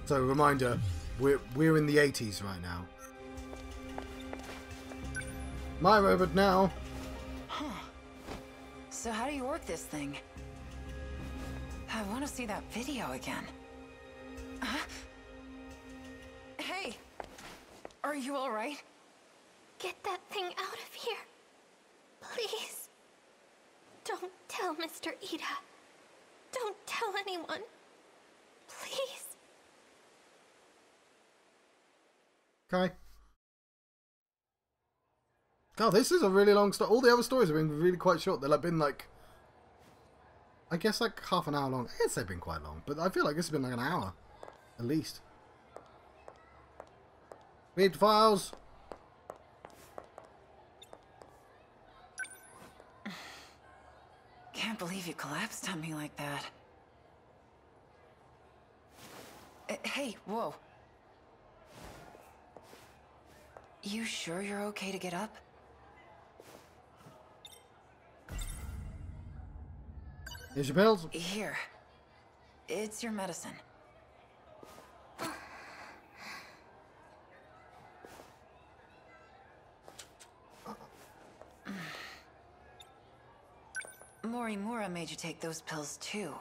So, reminder, we're in the 80s right now. My robot now. Huh. So how do you work this thing? I want to see that video again. Hey! Are you alright? Get that thing out of here. Please. Don't tell Mr. Ida. Don't tell anyone. Okay. God, this is a really long story. All the other stories have been really quite short. They've been like, I guess like half an hour long. I guess they've been quite long, but I feel like this has been like an hour, at least. Read the files. Can't believe you collapsed on me like that. Hey, whoa. You sure you're okay to get up? Here's your pills. Here. It's your medicine. Morimura made you take those pills too.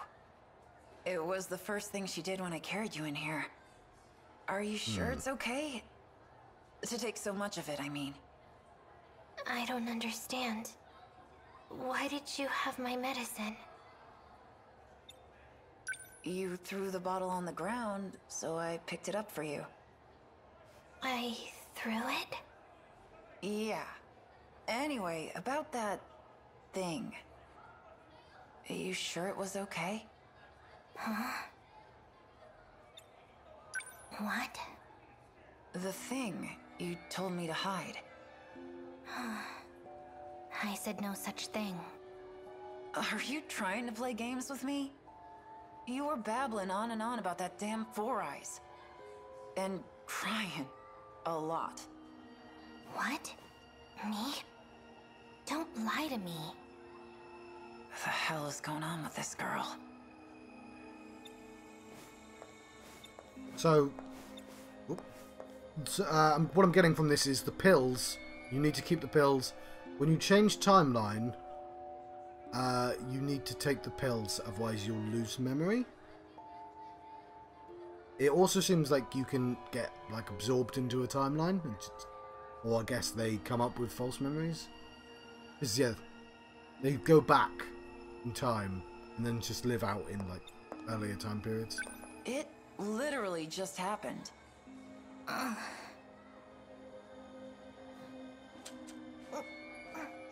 It was the first thing she did when I carried you in here. Are you sure it's okay? To take so much of it, I mean. I don't understand. Why did you have my medicine? You threw the bottle on the ground, so I picked it up for you. I threw it? Yeah. Anyway, about that thing. Are you sure it was okay? Huh? What? The thing you told me to hide. I said no such thing. Are you trying to play games with me? You were babbling on and on about that damn Four Eyes. And crying. A lot. What? Me? Don't lie to me. What the hell is going on with this girl? So, what I'm getting from this is the pills. You need to keep the pills. When you change timeline, you need to take the pills, otherwise you'll lose memory. It also seems like you can get like absorbed into a timeline, or I guess they come up with false memories. Because yeah, they go back in time and then just live out in like earlier time periods. It literally just happened.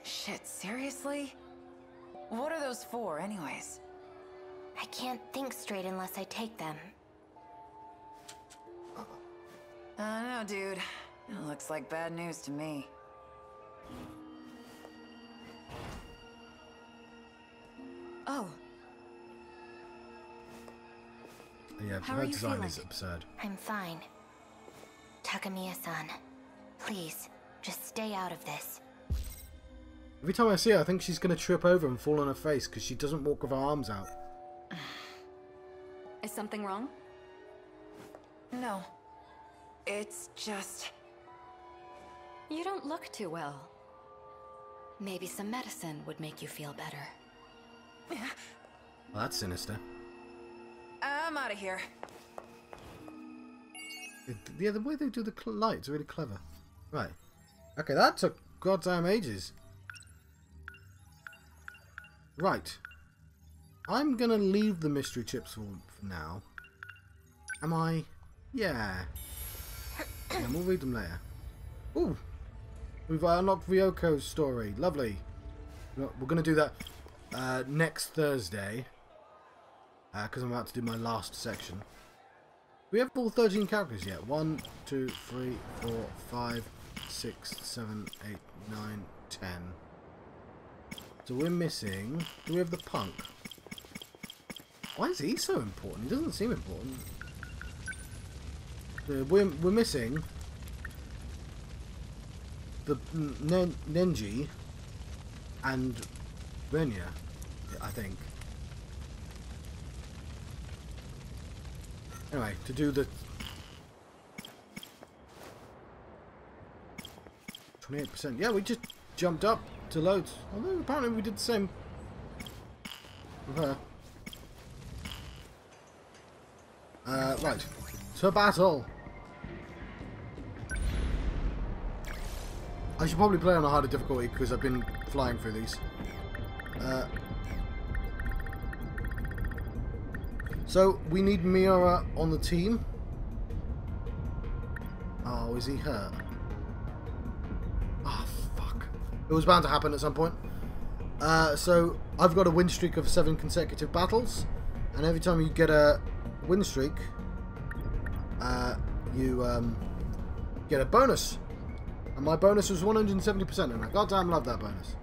Shit, seriously? What are those for, anyways? I can't think straight unless I take them. I know, dude. It looks like bad news to me. Oh. Yeah, How her are you design feeling? is absurd. I'm fine. Takamiya-san, please, just stay out of this. Every time I see her, I think she's going to trip over and fall on her face because she doesn't walk with her arms out. Is something wrong? No. It's just... You don't look too well. Maybe some medicine would make you feel better. Well, that's sinister. I'm out of here. Yeah, the way they do the lights are really clever. Right. Okay, that took goddamn ages. Right. I'm gonna leave the mystery chips for now. Am I? Yeah. And we'll read them later. Ooh! We've unlocked Ryoko's story. Lovely. We're gonna do that next Thursday. Because I'm about to do my last section. We have all 13 characters yet. 1, 2, 3, 4, 5, 6, 7, 8, 9, 10. So we're missing... Do we have the punk? Why is he so important? He doesn't seem important. We're missing... the Nenji and Renya, I think. Anyway, to do the 28%. Yeah, we just jumped up to loads. Although apparently we did the same with her. Right. To battle. I should probably play on a harder difficulty because I've been flying through these. So we need Miura on the team. Oh, Or is he hurt? Oh, fuck. It was bound to happen at some point. So, I've got a win streak of 7 consecutive battles. And every time you get a win streak, you get a bonus. And my bonus was 170%. And I goddamn love that bonus.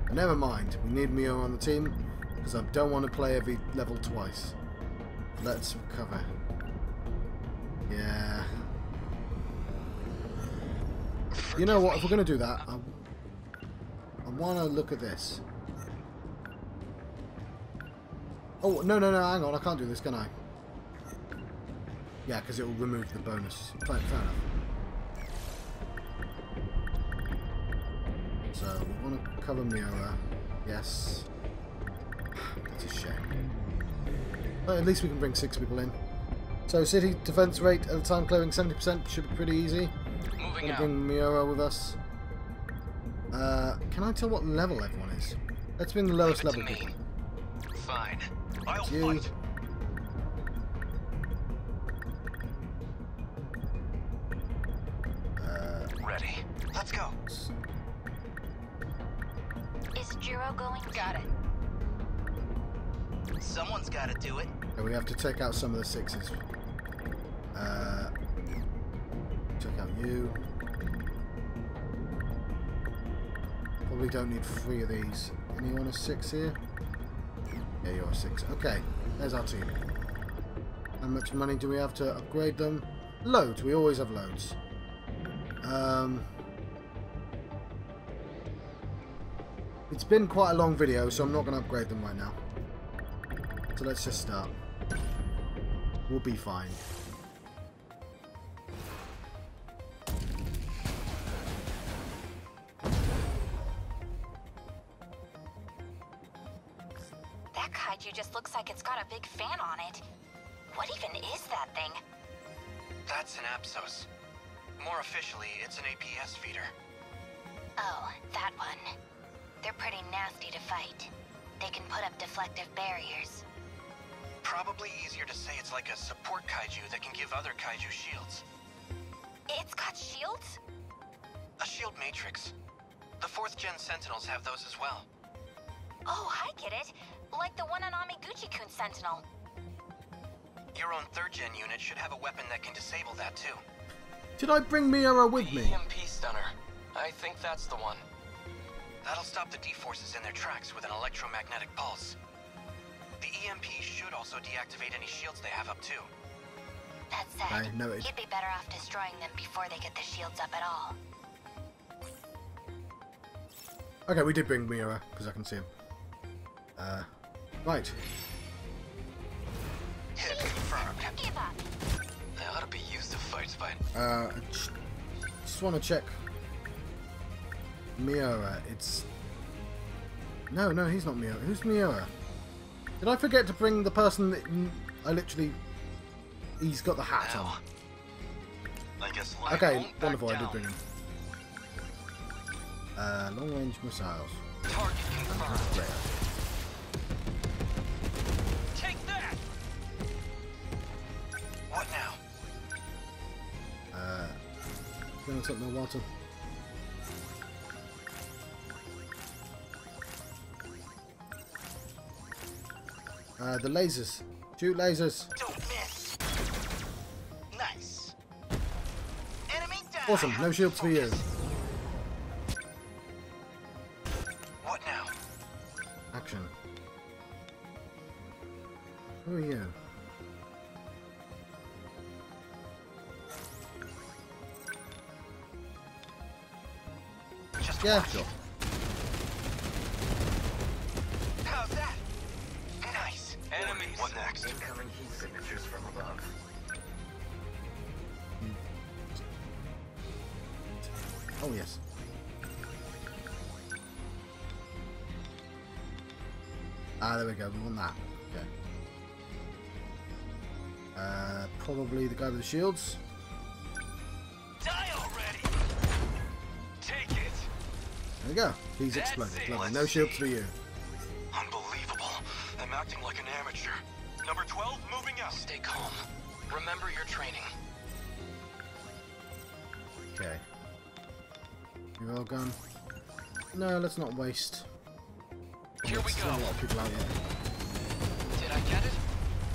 But never mind. We need Mio on the team. Because I don't want to play every level twice. Let's recover. Yeah. You know what? If we're going to do that, I want to look at this. Oh, no, hang on. I can't do this, can I? Yeah, because it will remove the bonus. Fair enough. So, we want to cover Miura. Yes. That's a shame. But at least we can bring 6 people in. So, city defense rate at the time clearing 70% should be pretty easy. Moving out. Bring Miura with us. Can I tell what level everyone is? Let's bring the lowest level people. Fine. I'll you. Fight. Ready. Let's go. Is Jiro going? Got it. Someone's got to do it. Okay, we have to take out some of the 6s. Check out you. Probably don't need 3 of these. Anyone a 6 here? Yeah, you're a 6. Okay, there's our team. How much money do we have to upgrade them? Loads. We always have loads. It's been quite a long video, so I'm not going to upgrade them right now. So let's just start. We'll be fine. That kaiju just looks like it's got a big fan on it. What even is that thing? That's an Apsos. More officially, it's an APS feeder. Oh, that one. They're pretty nasty to fight. They can put up deflective barriers. Probably easier to say it's like a support kaiju that can give other kaiju shields. It's got shields? A shield matrix. The 4th gen Sentinels have those as well. Oh, I get it. Like the one on Amiguchi-kun's Sentinel. Your own 3rd gen unit should have a weapon that can disable that too. Did I bring Miura with me? EMP stunner. I think that's the one. That'll stop the D-forces in their tracks with an electromagnetic pulse. The EMP should also deactivate any shields they have up too. That said, noted. you'd be better off destroying them before they get the shields up at all. Okay, we did bring Miura, because I can see him. Right. Hit confirmed. Give up. They ought to be used to fight Spine. I just want to check. Miura, it's... No, he's not Miura. Who's Miura? Did I forget to bring the person that I literally... He's got the hat on. I guess Okay, wonderful, I did bring him. Long-range missiles. Target confirmed. Rare. Take that! What now? Gonna take no water. The lasers. Shoot lasers. Don't miss. Nice. Enemy down. Awesome. No shields for you. What now? Action. Who are you? Just Yeah, watch. sure. How's that? Nice. Enemies. What next? Incoming heat signatures from above. Oh, yes. Ah, there we go. We want that. Okay. Probably the guy with the shields. Die already. Take it. There we go. He's That's exploded. it. Lovely. Let's No shields see. for you. Unbelievable. I'm acting like an amateur. Number 12, moving out. Stay calm. Remember your training. Okay. Reroll gun. No, let's not waste. Here we go. A lot of people out here. Did I get it?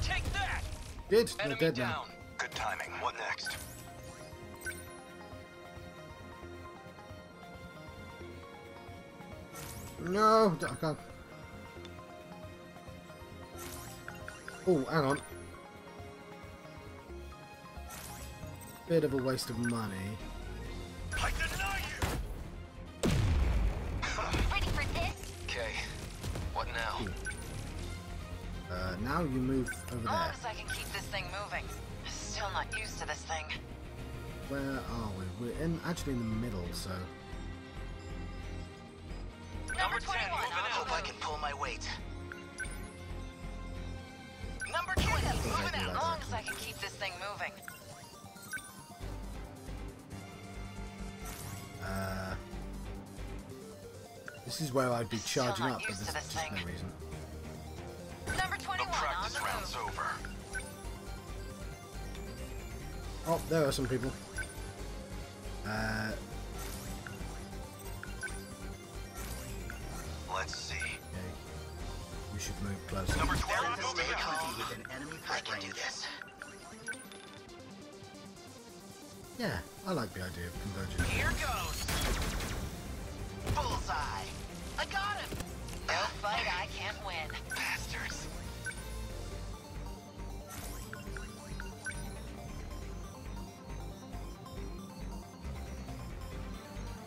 Take that! Did? They're Enemy dead down. now. Good timing. What next? No, I can't. Oh, hang on. Bit of a waste of money. I deny you! Ready for this? Okay. What now? Now you move over Long there. as I can keep this thing moving. Still not used to this thing. Where are we? We're actually in the middle, so... Number 10, moving in. Hope I can pull my weight. Number 20, moving do out. that. Long as I can keep this thing moving. This is where I'd be Still charging not up, but used there's to this just thing. no reason. Number The 21 on practice the round's move. over. Oh, there are some people. Let's see. Okay. We should move closer. Number 12, moving Stay out. calm. Within enemy threat range. Yeah, I like the idea of convergence. Here goes. Bullseye. I got him. No fight I can't win. Bastards.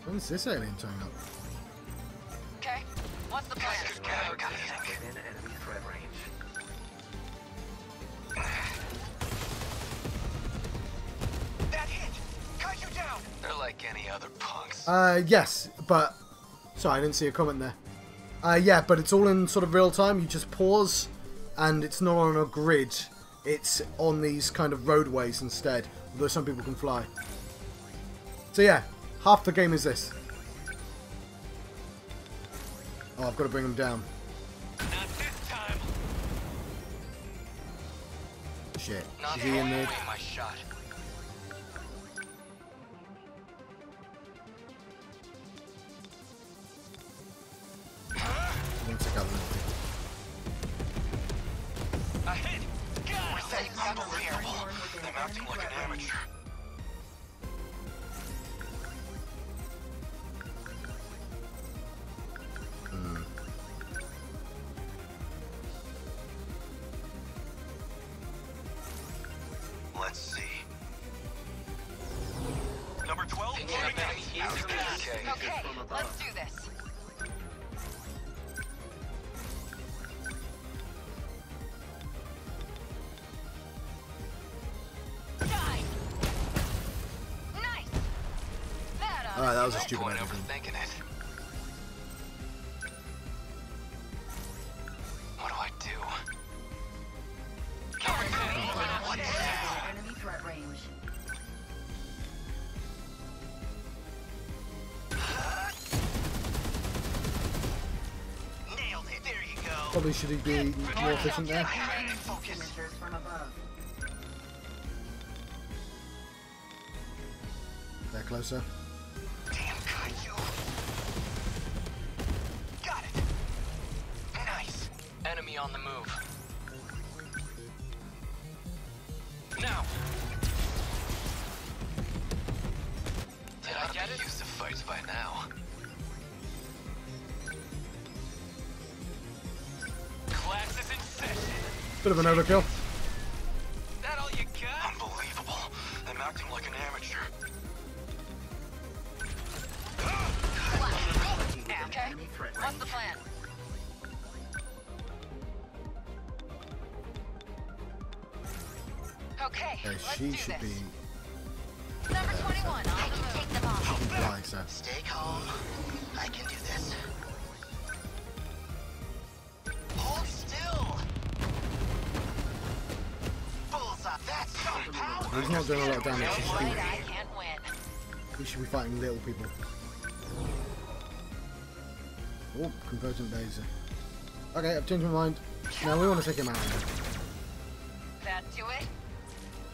When's this alien turning up? Okay, what's the plan? I gotta think. Within enemy threat range. That hit! Cut you down! They're like any other punks. Yes, but... Sorry, I didn't see a comment there. Yeah, but it's all in sort of real time. You just pause, and it's not on a grid. It's on these kind of roadways instead, although some people can fly. So yeah, half the game is this. Oh, I've got to bring him down. Not this time! Shit. Not Is he in there? away my shot. One second. A hit! Got it! Unbelievable! I'm acting like an amateur. Let's see. Number 12, moving out. Okay, let's do this. Die! Nice! Alright, that was a No stupid point idea. overthinking it. What do I do? Enemy threat range. Nailed it. There you go. Probably should he be more efficient there? Focus. Signatures from above. They're closer. Damn Kaiju. Got it. Nice. Enemy on the move. Now. Did I get it? Used to fights by now. Class is in session. Bit of an overkill. That all you got? Unbelievable. I'm acting like an amateur. Okay, what's the plan? Okay, Okay, let's she do should this. be Number 21 on the Take move. them off. fly, so. Stay calm. I can do this. Hold still. Bullseye. That's some power. He's not doing a lot of damage. Fight I can't win. He should be fighting little people. Oh, convergent laser. Okay, I've changed my mind. Now we want to take him out. That do it?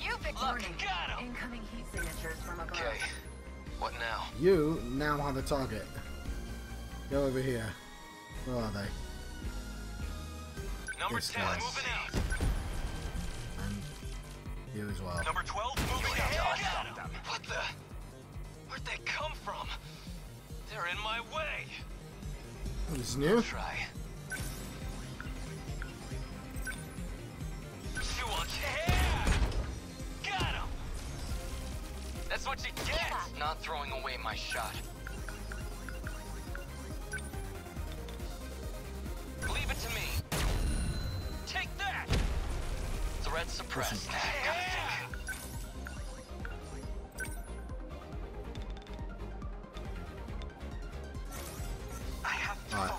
You pick Look, got him. Incoming heat signatures from above. Okay. What now? You now have a target. Go over here. Where are they? Number This 10, guy. moving out. And you as well. Number 12, moving out. What the? Where'd they come from? They're in my way. This is new. Try. You want got him. That's what you get. Not throwing away my shot. Leave it to me. Take that. Threat suppressed. Alright,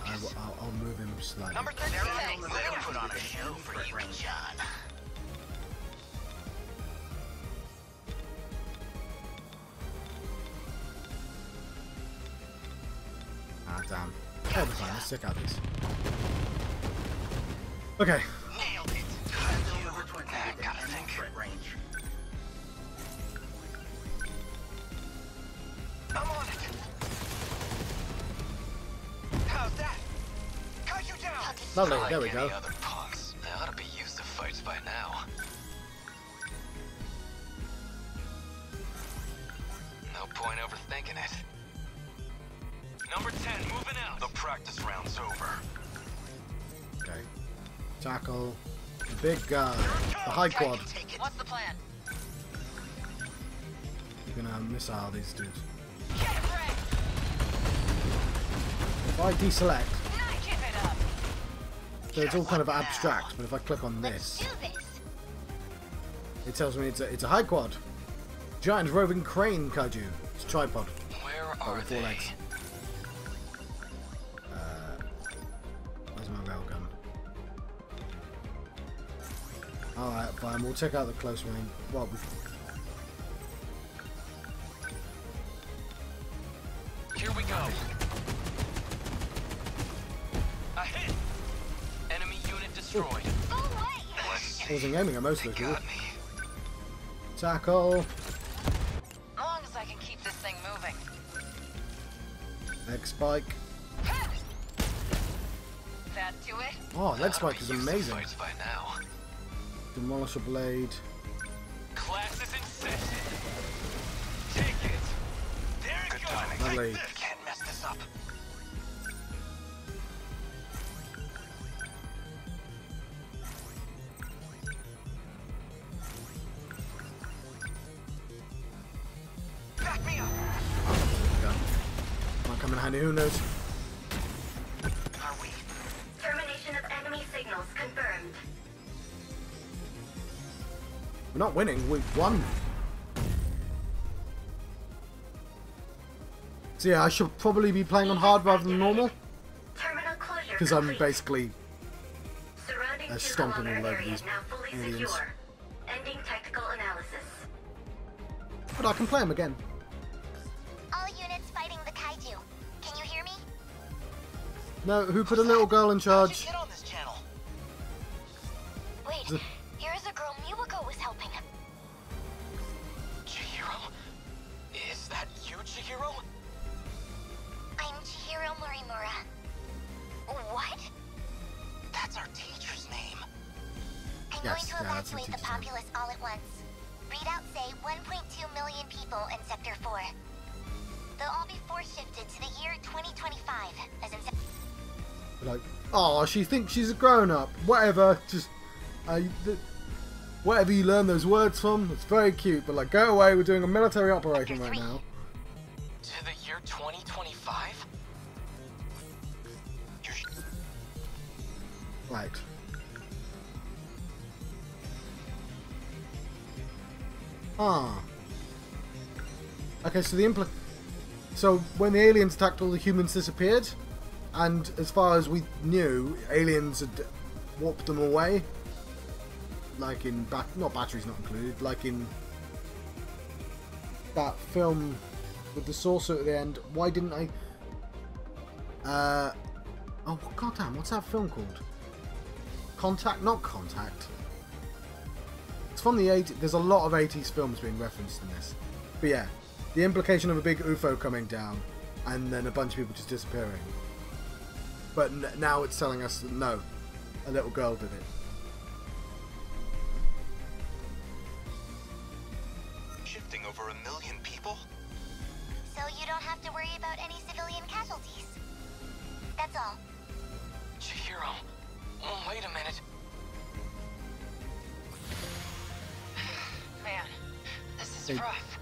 I'll move him slightly. Number 13. They'll put on a show for Yuki-chan. Ah, damn. Oh, the fine. Let's check out these. Okay. Nailed it. Number 20. Gotta think. Range. I'm on it. How's that? Cut you down. Lovely. Like There we any go. other punks. They ought to be used to fights by now. No point overthinking it. Number 10, moving out. The practice round's over. Okay. Tackle. The big guy. The high quad. What's the plan? You're gonna missile these dudes. Get ready. If I deselect, Keep it up. so it's all kind of abstract, but if I click on this, Do this. it tells me it's a high quad. Giant roving crane kaiju. It's a tripod. Where But are with 4 they? legs. Where's my railgun? Alright, fine. We'll check out the close range. Well, Here we go. A hit. Enemy unit destroyed. Go away. I wasn't aiming at most of They those. got me. Tackle. As long as I can keep this thing moving. Leg spike. That do it? Oh, leg spike is Used to amazing. fights by now. Demolisher blade. Class is in session. Take it. There it goes. Lovely. You can't mess this up. Back me up. Might come in handy, who knows? Are we? Termination of enemy signals confirmed. We're not winning, we've won. So yeah, I should probably be playing on hard rather than normal, Terminal closure because I'm complete. basically Surrounding stomping 2 all over kilometer area these now fully aliens. secure. Ending tactical analysis. But I can play them again. All units fighting the kaiju. Can you hear me? No, who put a little girl in charge? Get on this channel. Wait, here's a girl Miwako was helping. Chihiro? Is that you, Chihiro? I'm Chihiro Morimura. What? That's our teacher's name. I'm Yes, going to yeah, that's a evacuate the teacher's name. populace all at once. Readouts say 1.2 million people in Sector 4. They'll all be force shifted to the year 2025, as in Like, oh, she thinks she's a grown-up. Whatever, just... whatever you learn those words from, it's very cute, but like, go away, we're doing a military operation right now. To the year 2025? Right. Ah. Okay, so so when the aliens attacked, all the humans disappeared, and as far as we knew, aliens had warped them away. Like in not batteries not included, like in that film with the saucer at the end. Why didn't I? Oh goddamn! What's that film called? Contact? Not Contact. It's from the 80s. There's a lot of 80s films being referenced in this. But yeah, the implication of a big UFO coming down and then a bunch of people just disappearing. But now it's telling us that no, a little girl did it. Shifting over 1 million people? So you don't have to worry about any civilian casualties. That's all. Chihiro, wait a minute. Man, this is rough.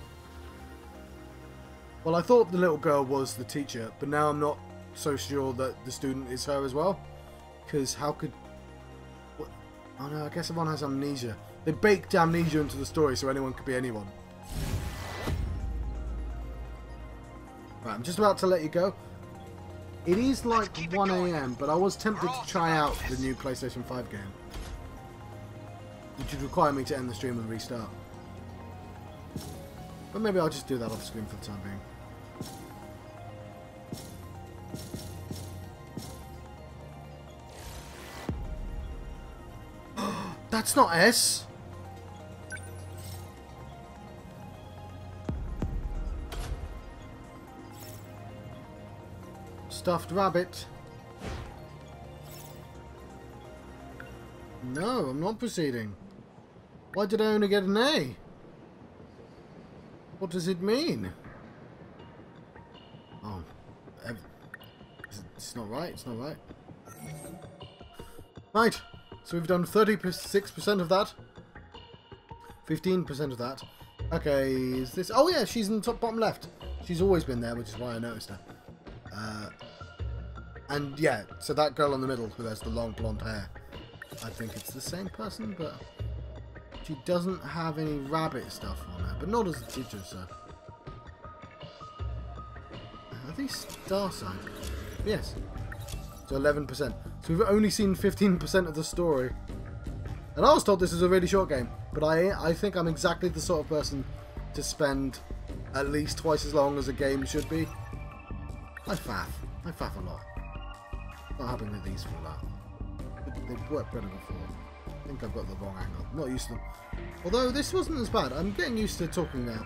Well, I thought the little girl was the teacher, but now I'm not so sure that the student is her as well. Because how could... What? Oh no, I guess everyone has amnesia. They baked amnesia into the story so anyone could be anyone. Right, I'm just about to let you go. It is like 1 AM, but I was tempted to try out the new PlayStation 5 game. Which would require me to end the stream and restart. But maybe I'll just do that off screen for the time being. That's not S! Stuffed rabbit. No, I'm not proceeding. Why did I only get an A? What does it mean? Oh, it's not right. It's not right. Right. So we've done 36% of that. 15% of that. Okay, is this... Oh yeah, she's in the top bottom left. She's always been there, which is why I noticed her. And yeah, so that girl in the middle who has the long blonde hair. I think it's the same person, but she doesn't have any rabbit stuff on her. But not as a teacher, so... Are these star signs? Yes. So 11%. So we've only seen 15% of the story. And I was told this is a really short game. But I think I'm exactly the sort of person to spend at least twice as long as a game should be. I faff. I faff a lot. Not having with these for a lot. They've worked better before. I think I've got the wrong angle. I'm not used to them. Although this wasn't as bad. I'm getting used to talking now.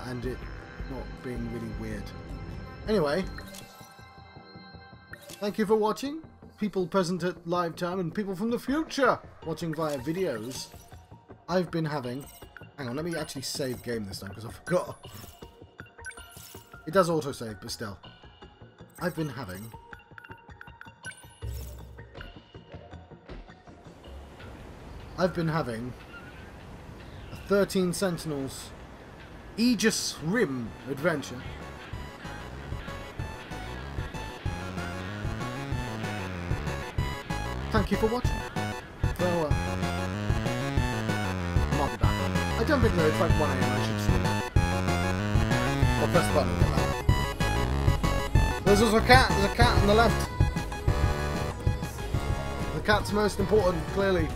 And it not being really weird. Anyway. Thank you for watching. People present at live time and people from the future watching via videos. I've been having... Hang on, let me actually save game this time because I forgot. It does autosave, but still. I've been having... a 13 Sentinels Aegis Rim adventure. Thank you for watching. Farewell. I'll be back. I don't think though it's like 1 AM I should sleep. I'll press the button and get that. There's also a cat. There's a cat on the left. The cat's most important, clearly.